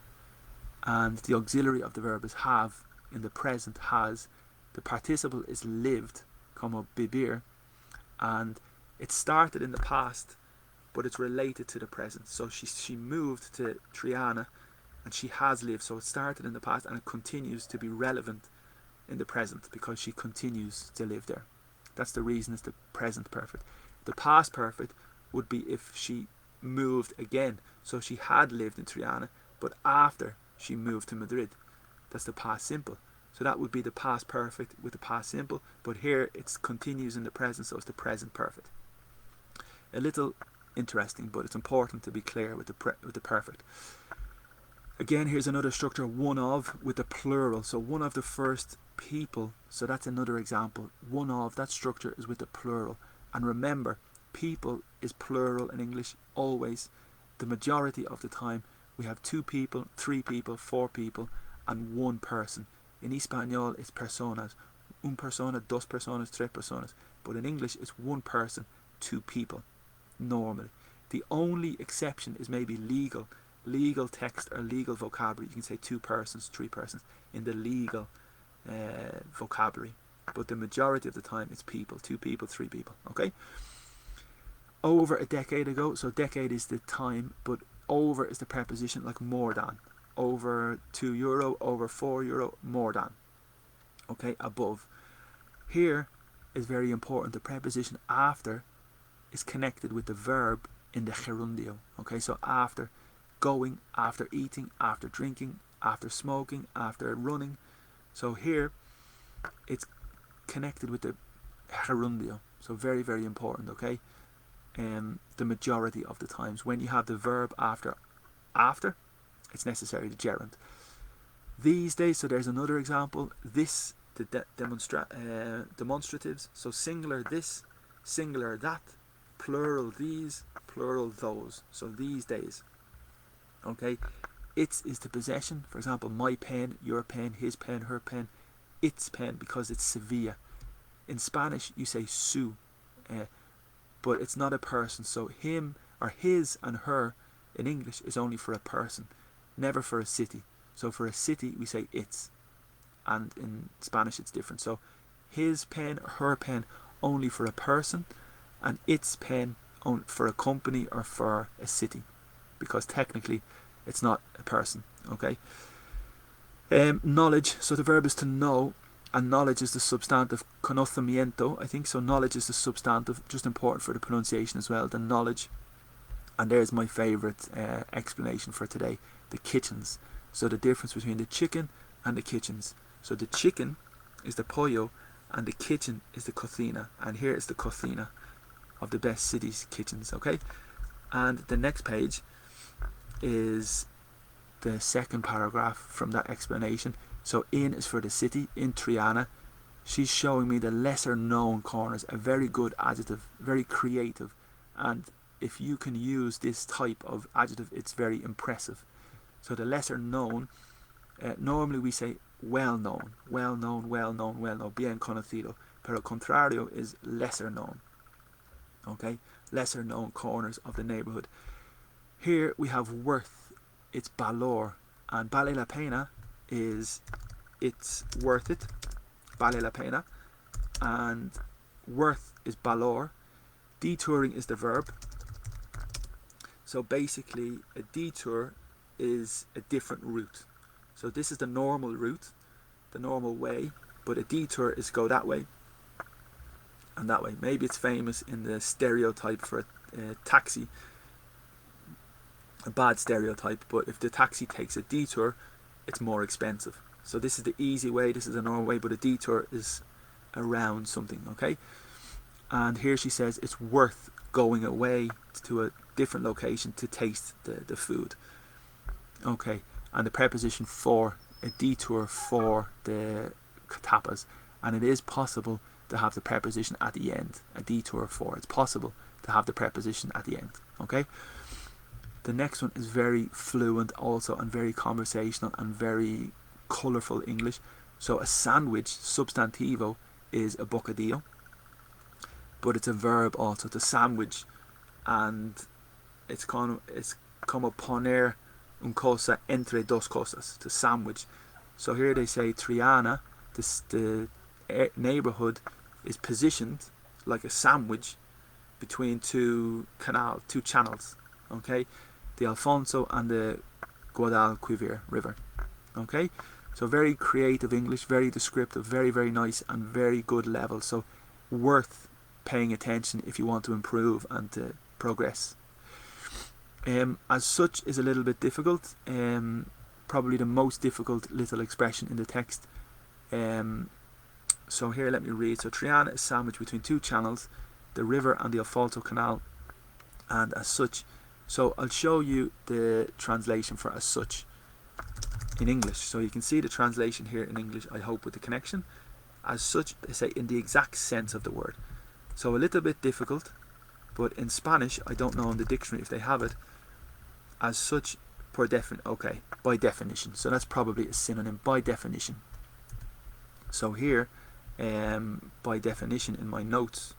Speaker 1: and the auxiliary of the verb is have. In the present, has. The participle is lived, como vivir, and it started in the past, but it's related to the present. So she moved to Triana, and she has lived. So it started in the past, and it continues to be relevant in the present because she continues to live there. That's the reason it's the present perfect. The past perfect would be if she moved again. So she had lived in Triana, but after she moved to Madrid. That's the past simple. So that would be the past perfect with the past simple. But here it continues in the present, so it's the present perfect. A little interesting, but it's important to be clear with the perfect. Again, here's another structure, one of, with the plural. So one of the first people. So that's another example. One of, that structure is with the plural. And remember, people is plural in English always. The majority of the time we have 2 people, 3 people, 4 people and 1 person. In Espanol it's personas. Un persona, dos personas, tres personas. But in English it's 1 person, 2 people normally. The only exception is maybe legal text or legal vocabulary. You can say 2 persons, 3 persons in the legal vocabulary. But the majority of the time it's people, 2 people, 3 people. Okay. Over a decade ago, so decade is the time, but over is the preposition, like more than. Over €2, over €4, more than. Okay, above. Here is very important. The preposition after is connected with the verb in the gerundio. Okay, so after going, after eating, after drinking, after smoking, after running. So here it's connected with the gerundio. So very, very important. Okay. The majority of the times when you have the verb after, it's necessary the gerund. These days, so there's another example. This, the demonstratives. So singular this, singular that, plural these, plural those. So these days. Okay. Its is the possession. For example, my pen, your pen, his pen, her pen. its pen because it's Sevilla. In Spanish, you say su, but it's not a person. So him or his and her in English is only for a person, never for a city. So for a city, we say its, and in Spanish it's different. So his pen or her pen only for a person, and its pen only for a company or for a city, because technically it's not a person. Okay. Knowledge. So the verb is to know, and knowledge is the substantive. Conocimiento, I think. So knowledge is the substantive. Just important for the pronunciation as well. The knowledge. And there's my favourite explanation for today. The kitchens. So the difference between the chicken and the kitchens. So the chicken is the pollo, and the kitchen is the cocina. And here is the cocina of the best cities' kitchens. Okay. And the next page is the second paragraph from that explanation. So in is for the city. In Triana, she's showing me the lesser known corners. A very good adjective, very creative, and if you can use this type of adjective, it's very impressive. So the lesser known, normally we say well known, well known, well known, well known, bien conocido, pero contrario is lesser known. Okay, lesser known corners of the neighborhood. Here we have worth. It's valor, and vale la pena is it's worth it, vale la pena, and worth is valor. Detouring is the verb. So basically a detour is a different route. So this is the normal route, the normal way, but a detour is go that way and that way. Maybe it's famous in the stereotype for a taxi, a bad stereotype, but if the taxi takes a detour, it's more expensive. So this is the easy way, this is the normal way, but a detour is around something. Okay. And here she says it's worth going away to a different location to taste the food. Okay. And the preposition for, a detour for the tapas, and it is possible to have the preposition at the end. A detour for, it's possible to have the preposition at the end. Okay. The next one is very fluent also, and very conversational and very colourful English. So a sandwich, substantivo, is a bocadillo, but it's a verb also, to sandwich, and it's como poner una cosa entre dos cosas, to sandwich. So here they say Triana, the neighbourhood, is positioned like a sandwich between two channels. Okay. The Alfonso and the Guadalquivir River. Okay, so very creative English, very descriptive, very, very nice, and very good level. So worth paying attention if you want to improve and to progress. As such is a little bit difficult, probably the most difficult little expression in the text. So here, let me read. So Triana is sandwiched between two channels, the river and the Alfonso Canal, and as such. So I'll show you the translation for as such in English. So you can see the translation here in English, I hope, with the connection. As such, they say in the exact sense of the word. So a little bit difficult, but in Spanish, I don't know in the dictionary if they have it. As such, by definition. So that's probably a synonym, by definition. So here, by definition in my notes,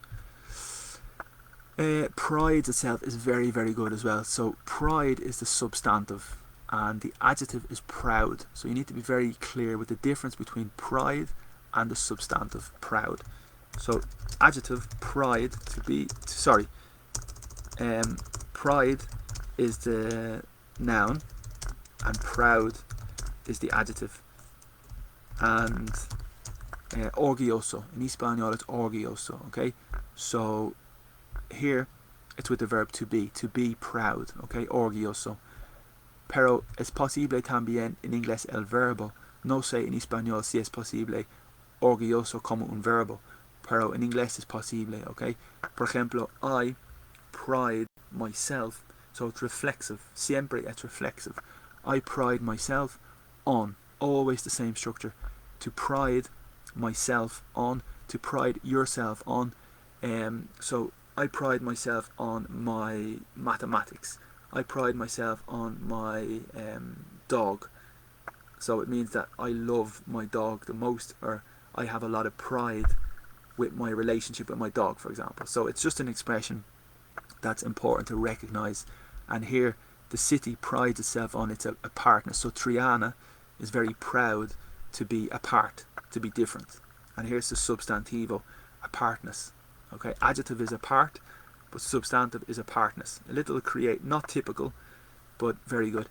Speaker 1: pride itself is very, very good as well. So pride is the substantive, and the adjective is proud. So you need to be very clear with the difference between pride and the substantive proud. So adjective, pride, pride is the noun, and proud is the adjective. And orgulloso, in Espanol it's orgulloso. Okay, so here it's with the verb to be proud. Okay, orgulloso. Pero es posible también en inglés el verbo. No sé en español si es posible orgulloso como un verbo, pero en inglés es posible. Okay, por ejemplo, I pride myself. So it's reflexive. Siempre es reflexive. I pride myself on. Always the same structure. To pride myself on. To pride yourself on. So I pride myself on my mathematics. I pride myself on my dog. So it means that I love my dog the most, or I have a lot of pride with my relationship with my dog, for example. So it's just an expression that's important to recognize. And here the city prides itself on its apartness. So Triana is very proud to be apart, to be different. And here's the substantivo, apartness. Okay, adjective is apart, but substantive is apartness. A little create, not typical, but very good.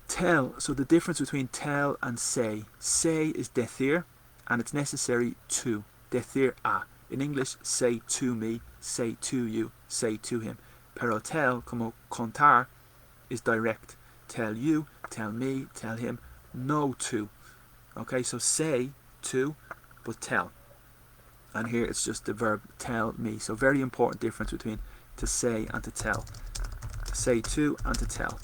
Speaker 1: Tell, so the difference between tell and say. Say is decir, and it's necessary to. Decir a. In English, say to me, say to you, say to him. Pero tell, como contar, is direct. Tell you, tell me, tell him, no to. Okay, so say to, but tell. And here it's just the verb tell me. So very important difference between to say and to tell. To say to and to tell.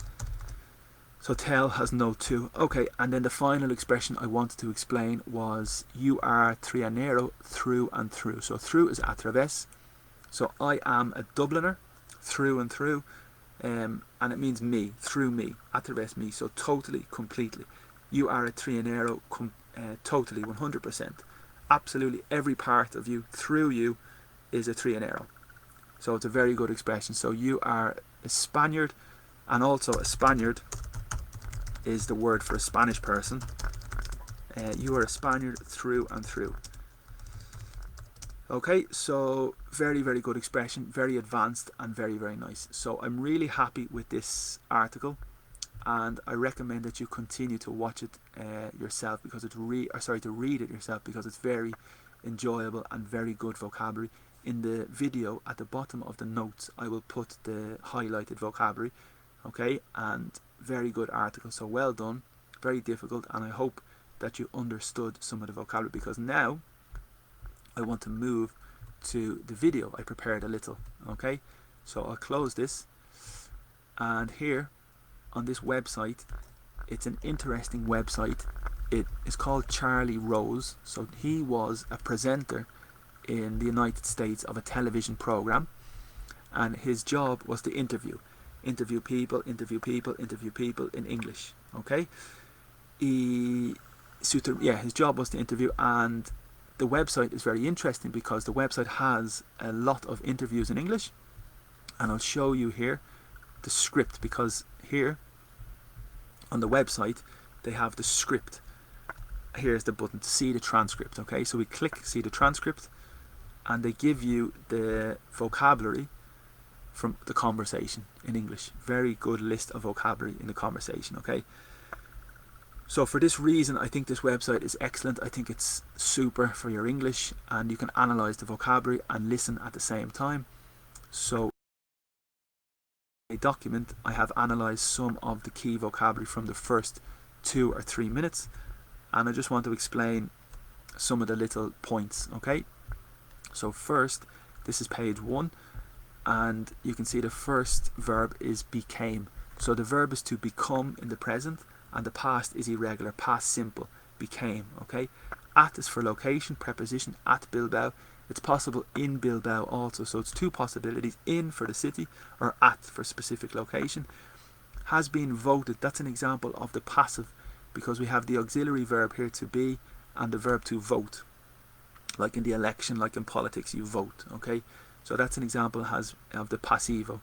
Speaker 1: So tell has no to. Okay, and then the final expression I wanted to explain was you are trianero, through and through. So through is a través. So I am a Dubliner, through and through, and it means me, through me, a través me. So totally, completely. You are a trianero, totally, 100%. Absolutely every part of you, through you, is a trianero. So it's a very good expression. So you are a Spaniard, and also a Spaniard is the word for a Spanish person. You are a Spaniard through and through. Okay, so very, very good expression, very advanced and very, very nice. So I'm really happy with this article, and I recommend that you continue to watch it yourself, because it's to read it yourself, because it's very enjoyable and very good vocabulary. In the video at the bottom of the notes, I will put the highlighted vocabulary. Okay, and very good article. So well done, very difficult, and I hope that you understood some of the vocabulary, because now I want to move to the video I prepared a little. Okay, so I'll close this, and here on this website, it's an interesting website. It is called Charlie Rose. So he was a presenter in the United States of a television program, and his job was to interview people in English. Okay, his job was to interview, and the website is very interesting because the website has a lot of interviews in English, and I'll show you here the script, because here on the website they have the script. Here's the button to see the transcript. Okay, so we click see the transcript, and they give you the vocabulary from the conversation in English. Very good list of vocabulary in the conversation. Okay, so for this reason, I think this website is excellent. I think it's super for your English, and you can analyze the vocabulary and listen at the same time. So a document, I have analyzed some of the key vocabulary from the first 2 or 3 minutes, and I just want to explain some of the little points. Okay, so first, this is page 1, and you can see the first verb is became. So the verb is to become in the present, and the past is irregular, past simple, became. Okay, at is for location, preposition, at Bilbao. It's possible in Bilbao also, so it's 2 possibilities, in for the city or at for specific location. Has been voted, that's an example of the passive, because we have the auxiliary verb here to be and the verb to vote. Like in the election, like in politics, you vote. Okay, so that's an example of the passivo.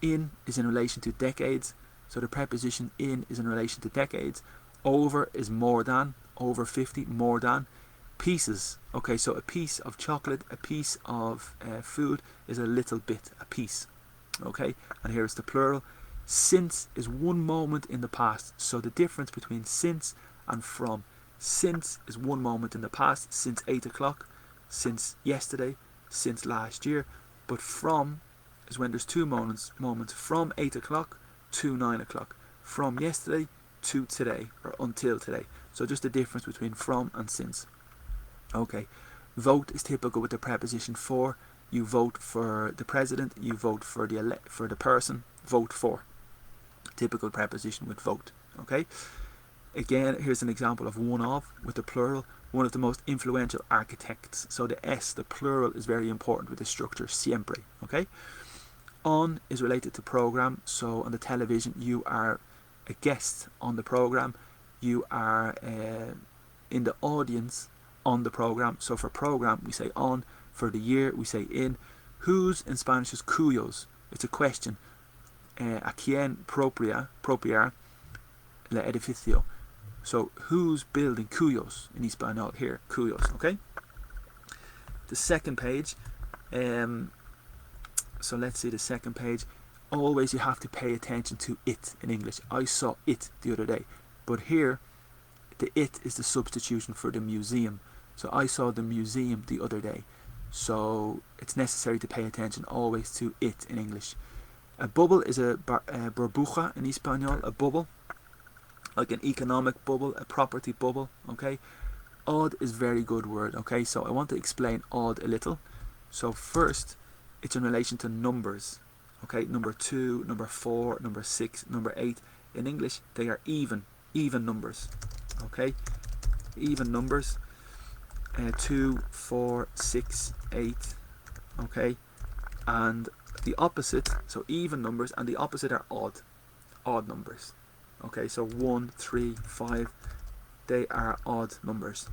Speaker 1: In is in relation to decades, so the preposition in is in relation to decades. Over is more than, over 50, more than. Pieces, okay, so a piece of chocolate, a piece of food is a little bit, a piece. Okay, and here is the plural. Since is one moment in the past, so the difference between since and from. Since is one moment in the past, since 8 o'clock, since yesterday, since last year. But from is when there's 2 moments from 8 o'clock to 9 o'clock, from yesterday to today, or until today. So just the difference between from and since. Okay, vote is typical with the preposition for. You vote for the president, you vote for the person, vote for. Typical preposition with vote. Okay, again, here's an example of one of with the plural. One of the most influential architects. So the S, the plural, is very important with the structure siempre. Okay, on is related to program. So on the television, you are a guest on the program. You are in the audience on the program. So for program, we say on. For the year, we say in. Whose in Spanish is cuyos. It's a question. A quién propiar el edificio. So who's building? Cuyos in Espanol here. Cuyos, okay? The second page. So let's see the second page. Always you have to pay attention to it in English. I saw it the other day. But here, the it is the substitution for the museum. So I saw the museum the other day. So it's necessary to pay attention always to it in English. A bubble is a burbuja in Espanol, a bubble. Like an economic bubble, a property bubble, okay? Odd is very good word, okay? So I want to explain odd a little. So first, it's in relation to numbers, okay? Number 2, number 4, number 6, number 8. In English, they are even numbers, okay? Even numbers. 2, 4, 6, 8, okay? And the opposite, so even numbers, and the opposite are odd numbers. Okay, so 1, 3, 5, they are odd numbers.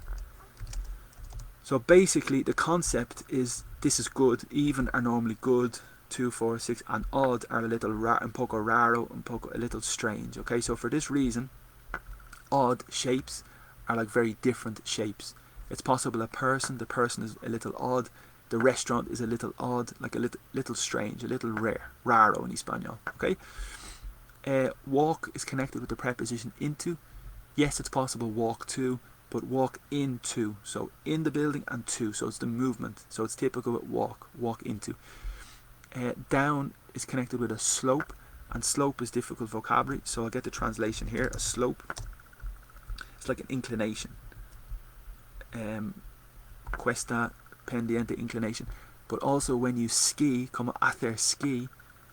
Speaker 1: So basically the concept is this is good. Even are normally good. 2, 4, 6, and odd are a little un poco raro, a little strange. Okay, so for this reason, odd shapes are like very different shapes. It's possible the person is a little odd. The restaurant is a little odd, like a little strange, a little raro in Espanol. Okay. Walk is connected with the preposition into. Yes, it's possible walk to, but walk into. So in the building and to. So it's the movement. So it's typical with walk into. Down is connected with a slope, and slope is difficult vocabulary. So I'll get the translation here. A slope. It's like an inclination. Cuesta pendiente, inclination. But also when you ski, como hacer ski,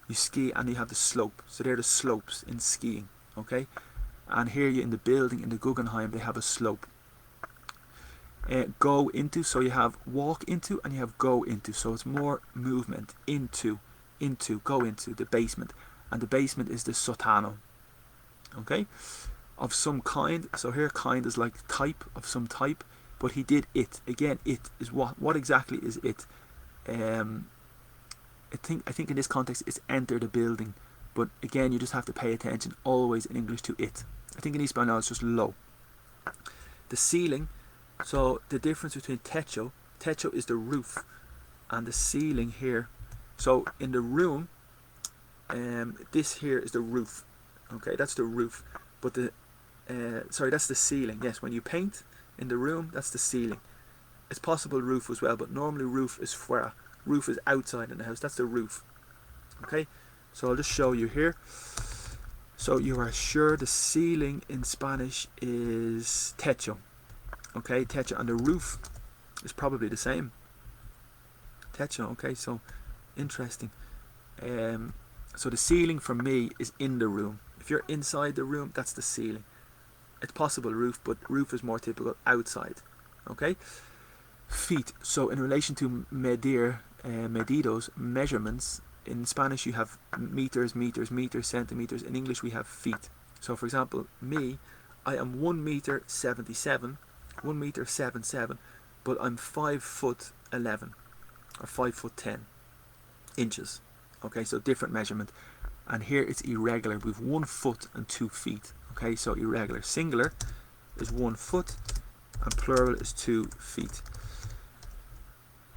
Speaker 1: you ski and you have the slope. So they're the slopes in skiing, okay? And here you in the building, in the Guggenheim, they have a slope. Go into, so you have walk into and you have go into. So it's more movement. Into, go into, the basement. And the basement is the sótano, okay? Of some kind. So here kind is like type, of some type. But he did it. Again, it is what? What exactly is it? I think in this context it's enter the building, but again you just have to pay attention always in English to it. I think in Espanol it's just lo. The ceiling, so the difference between techo is the roof, and the ceiling here. So in the room, this here is the roof. Okay, that's the roof. But that's the ceiling. Yes, when you paint in the room, that's the ceiling. It's possible roof as well, but normally roof is fuera. Roof is outside in the house. That's the roof. Okay, so I'll just show you here. So you are sure the ceiling in Spanish is techo. Okay, techo, and the roof is probably the same. Techo. Okay, so interesting. So the ceiling for me is in the room. If you're inside the room, that's the ceiling. It's possible roof, but roof is more typical outside. Okay. Feet. So in relation to medir, medidos, measurements, in Spanish you have meters, centimeters. In English we have feet. So for example, me, I am 1 meter 77, 1 meter 77, but I'm 5'11", or 5'10" inches. Okay, so different measurement. And here it's irregular. We've 1 foot and 2 feet. Okay, so irregular. Singular is 1 foot and plural is 2 feet.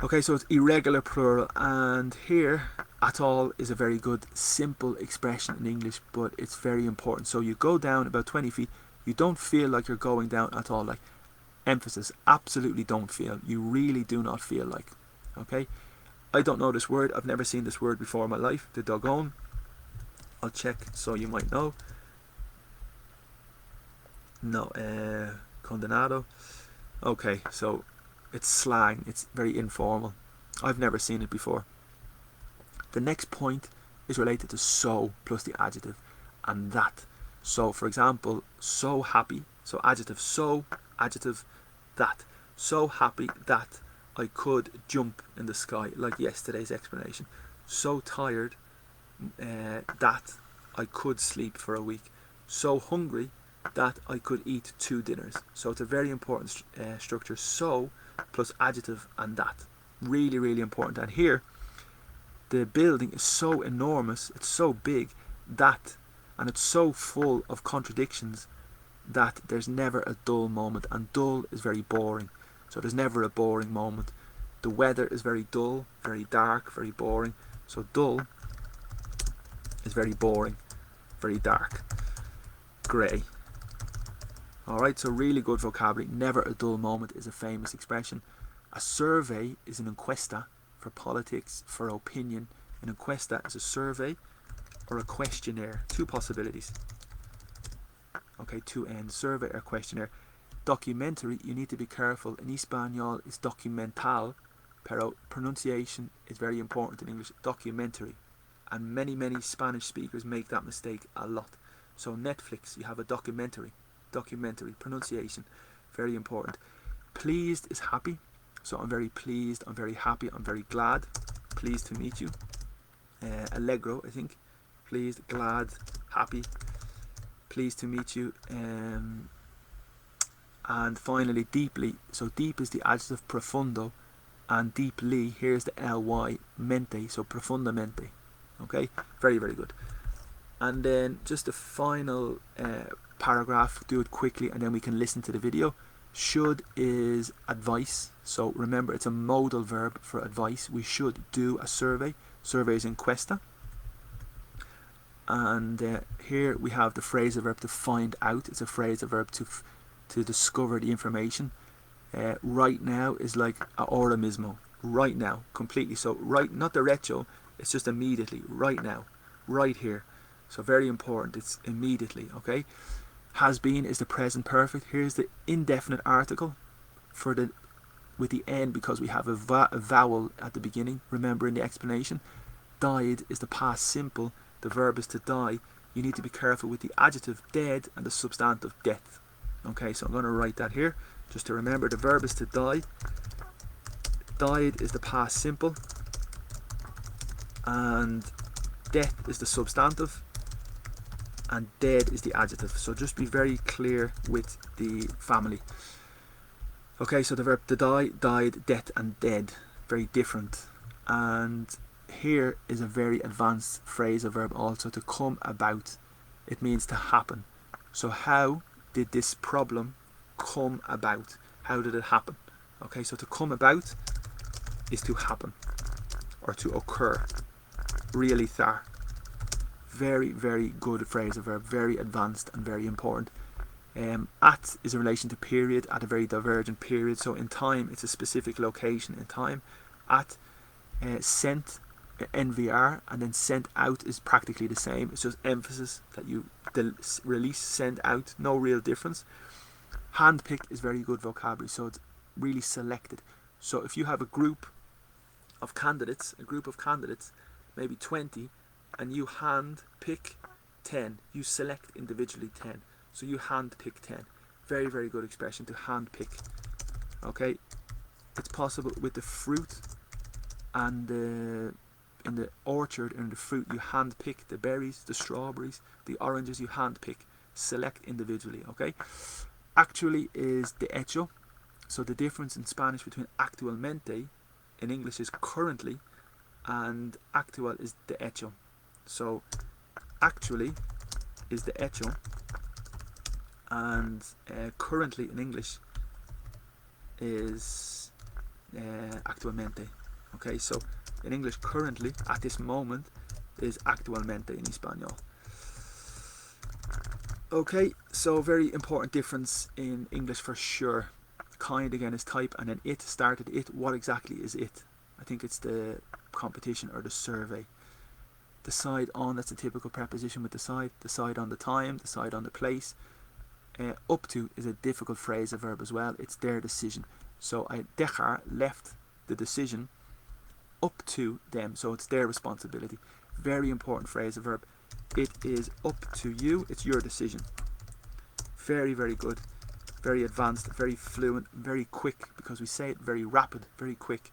Speaker 1: Okay, so it's irregular plural, and here at all is a very good simple expression in English, but it's very important. So you go down about 20 feet, you don't feel like you're going down at all. Like, emphasis, absolutely don't feel. You really do not feel like. Okay, I don't know this word. I've never seen this word before in my life. The dogon. I'll check so you might know. No, condenado. Okay, so it's slang. It's very informal. I've never seen it before. The next point is related to so plus the adjective and that. So for example, so happy. So adjective so, adjective that. So happy that I could jump in the sky, like yesterday's explanation. So tired that I could sleep for a week. So hungry that I could eat 2 dinners. So it's a very important structure. So plus adjective and that. Really, really important. And here, the building is so enormous, it's so big that, and it's so full of contradictions that there's never a dull moment. And dull is very boring. So there's never a boring moment. The weather is very dull, very dark, very boring. So dull is very boring, very dark, grey. Alright, so really good vocabulary. Never a dull moment is a famous expression. A survey is an encuesta for politics, for opinion. An encuesta is a survey or a questionnaire. 2 possibilities. Okay, 2 ends. Survey or questionnaire. Documentary, you need to be careful. In Espanol, it's documental, pero pronunciation is very important in English. Documentary. And many, many Spanish speakers make that mistake a lot. So Netflix, you have a documentary. Documentary. Pronunciation, very important. Pleased is happy. So I'm very pleased, I'm very happy, I'm very glad. Pleased to meet you. Allegro, I think. Pleased, glad, happy. Pleased to meet you. And finally, deeply. So deep is the adjective profundo, and deeply, here's the ly, mente, so profundamente. Okay, very, very good. And then just the final paragraph, do it quickly and then we can listen to the video. Should is advice. So remember, it's a modal verb for advice. We should do a survey. Survey is encuesta. And here we have the phrasal verb to find out. It's a phrasal verb to discover the information. Right now is like ahora mismo. Right now, completely. So right, not derecho, it's just immediately. Right now, right here. So very important, it's immediately, okay? Has been is the present perfect. Here's the indefinite article for the with the end because we have a vowel at the beginning. Remember in the explanation, died is the past simple. The verb is to die. You need to be careful with the adjective dead and the substantive death. Okay, so I'm going to write that here just to remember. The verb is to die. Died is the past simple, and death is the substantive, and dead is the adjective. So just be very clear with the family. Okay, so the verb to die, died, death and dead, very different. And here is a very advanced phrasal verb also, to come about. It means to happen. So how did this problem come about? How did it happen? Okay, so to come about is to happen or to occur. Realizar. Very, very good phrasal verb, very advanced and very important. At is in relation to period, at a very divergent period. So in time, it's a specific location in time. At, sent, NVR, and then sent out is practically the same. It's just emphasis that you release, send out, no real difference. Handpicked is very good vocabulary, so it's really selected. So if you have a group of candidates, maybe 20, and you hand pick 10, you select individually 10. So you hand pick 10. Very, very good expression, to hand pick. Okay, it's possible with the fruit and in the orchard and the fruit, you hand pick the berries, the strawberries, the oranges, you hand pick, select individually. Okay, actually is de hecho. So the difference in Spanish between actualmente in English is currently, and actual is de hecho. So actually is de hecho, and currently in English is actualmente. Okay, so in English currently, at this moment, is actualmente in Espanol. Okay, so very important difference in English for sure. Kind again is type, and then it started it. What exactly is it? I think it's the competition or the survey. Decide on, that's a typical preposition with decide. Decide on the time, decide on the place. Up to is a difficult phrasal verb as well. It's their decision. So I dejar, left the decision up to them. So it's their responsibility. Very important phrasal verb. It is up to you. It's your decision. Very, very good. Very advanced, very fluent, very quick, because we say it very rapid, very quick.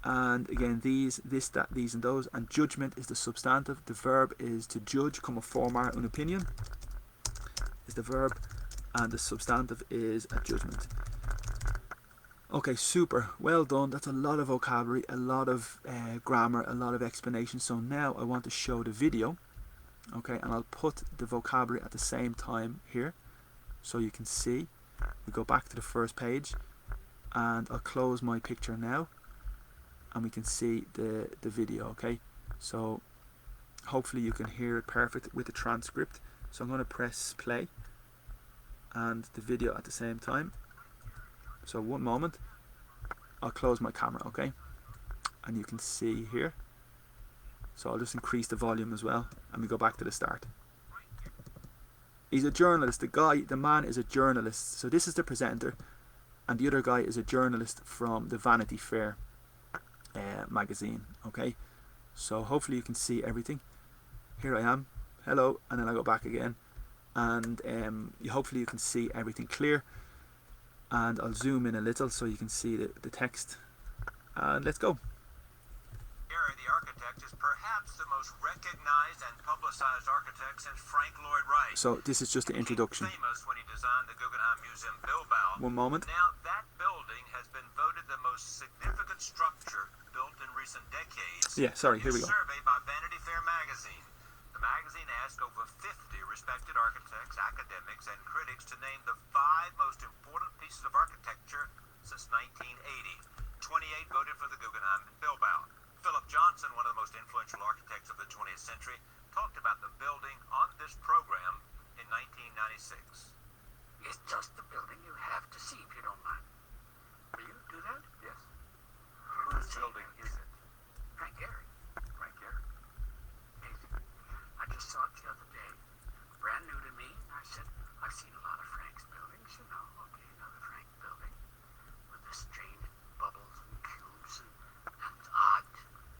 Speaker 1: And again, these, this, that, these and those. And judgment is the substantive. The verb is to judge, como formar una opinión. is the verb, and the substantive is a judgment. Okay, super, well done. That's a lot of vocabulary, a lot of grammar, a lot of explanation. So now I want to show the video, okay, and I'll put the vocabulary at the same time here so you can see. We go back to the first page and I'll close my picture now and we can see the video, okay. So hopefully you can hear it perfect with the transcript. So I'm going to press play and the video at the same time. So one moment, I'll close my camera, okay, and you can see here. So I'll just increase the volume as well and we go back to the start. He's a journalist, the man is a journalist. So this is the presenter and the other guy is a journalist from the Vanity Fair magazine, okay. So hopefully you can see everything. Here I am, hello, and then I go back again, and hopefully you can see everything clear. And I'll zoom in a little so you can see the text. And let's go.
Speaker 2: Gary, the architect, is perhaps the most recognized and publicized architect since Frank Lloyd Wright.
Speaker 1: So this is just the introduction.
Speaker 2: Famous when he designed the Guggenheim Museum Bilbao.
Speaker 1: One moment.
Speaker 2: Now that building has been voted the most significant structure built in recent decades.
Speaker 1: Yeah, sorry, here we go.
Speaker 2: Survey by Vanity Fair magazine. The magazine asked over 50 respected architects, academics, and critics to name the 5 most important pieces of architecture since 1980. 28 voted for the Guggenheim in Bilbao. Philip Johnson, one of the most influential architects of the 20th century, talked about the building on this program in 1996.
Speaker 3: It's just the building you have to see, if you don't mind. Will you do that? Yes.
Speaker 2: Whose building is it?
Speaker 3: Frank Gehry. Frank Gehry. Amazing. I just saw it the other day. Brand new to me. And I said, I've seen a lot of Frank's buildings, you know. Okay, another Frank building with the strange bubbles and cubes and odd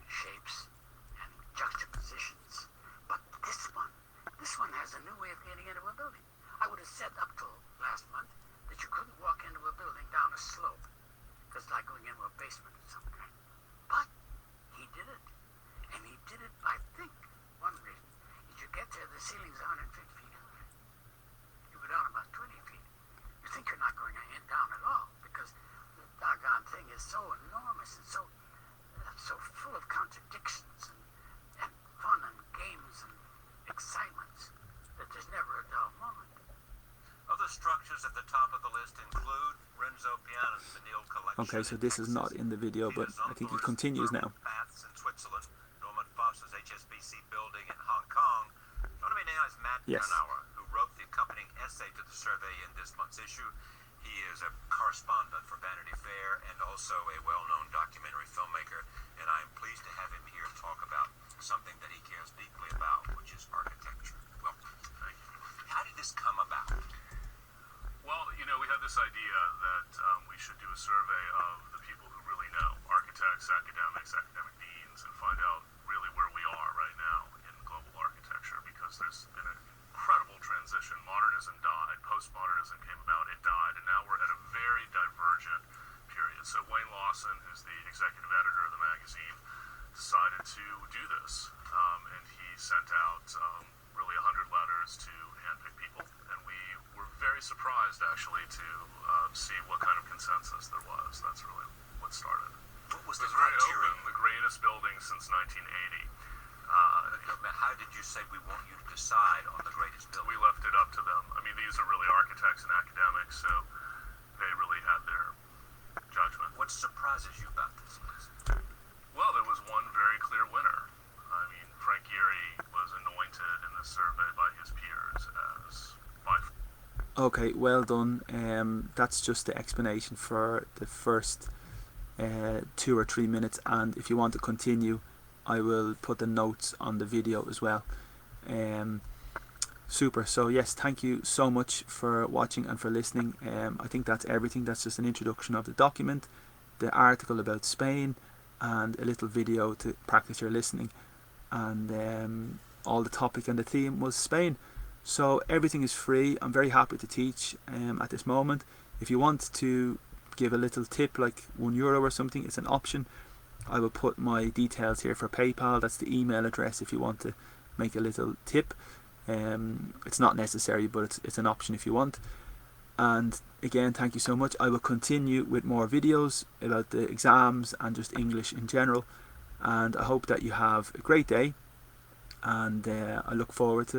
Speaker 3: shapes and juxtapositions. But this one has a new way of getting into a building. I would have said up till last month that you couldn't walk into a building down a slope, because it's like going into a basement of some kind. But he did it. And he did it, I think, one reason is you get there, the ceiling's 150 feet high. You go down about 20 feet. You think you're not going down at all, because the doggone thing is so enormous and so full of contradictions and fun and games and excitements that there's never a dull moment.
Speaker 2: Other structures at the top of the list include Renzo Piano's Menil Collection.
Speaker 1: Okay, so this is not in the video, but I think it continues now.
Speaker 2: Paths in Switzerland, Norman Foster's HSBC building in Hong Kong. Joining me now is Matt Bernauer, who wrote the accompanying essay to the survey in this month's issue. He is a correspondent for Vanity Fair and also a well-known documentary filmmaker, and I am pleased to have him here talk about something that he cares deeply about, which is architecture. Well, how did this come about?
Speaker 4: Well, you know, we had this idea that we should do a survey of the people who really know, architects, academics, academic deans, and find out really where we are right now in global architecture, because there's been an incredible transition. Modernism died, postmodernism came about, it died, and now we're at a very divergent period. So Wayne Lawson, who's the executive editor of the magazine, decided to do this, and he sent out really 100 letters to handpick people, and we were very surprised actually to see what kind of consensus there was. That's really what started.
Speaker 2: What was the
Speaker 4: very
Speaker 2: criteria?
Speaker 4: open, the greatest building since 1980.
Speaker 2: How did you say we want you to decide on the greatest building?
Speaker 4: We left it up to them. I mean, these are really architects and academics, so they really had their judgment.
Speaker 2: What surprises you about this list?
Speaker 4: Well, there was one very clear winner. I mean, Frank Gehry was anointed in the survey by his peers as by.
Speaker 1: Okay, well done. That's just the explanation for the first 2 or 3 minutes, and if you want to continue, I will put the notes on the video as well. Super. So yes, thank you so much for watching and for listening. I think that's everything. That's just an introduction of the document, the article about Spain, and a little video to practice your listening. And all the topic and the theme was Spain. So everything is free. I'm very happy to teach at this moment. If you want to give a little tip like €1 or something, it's an option. I will put my details here for PayPal. That's the email address if you want to make a little tip. It's not necessary, but it's an option if you want. And again, thank you so much. I will continue with more videos about the exams and just English in general. And I hope that you have a great day, and I look forward to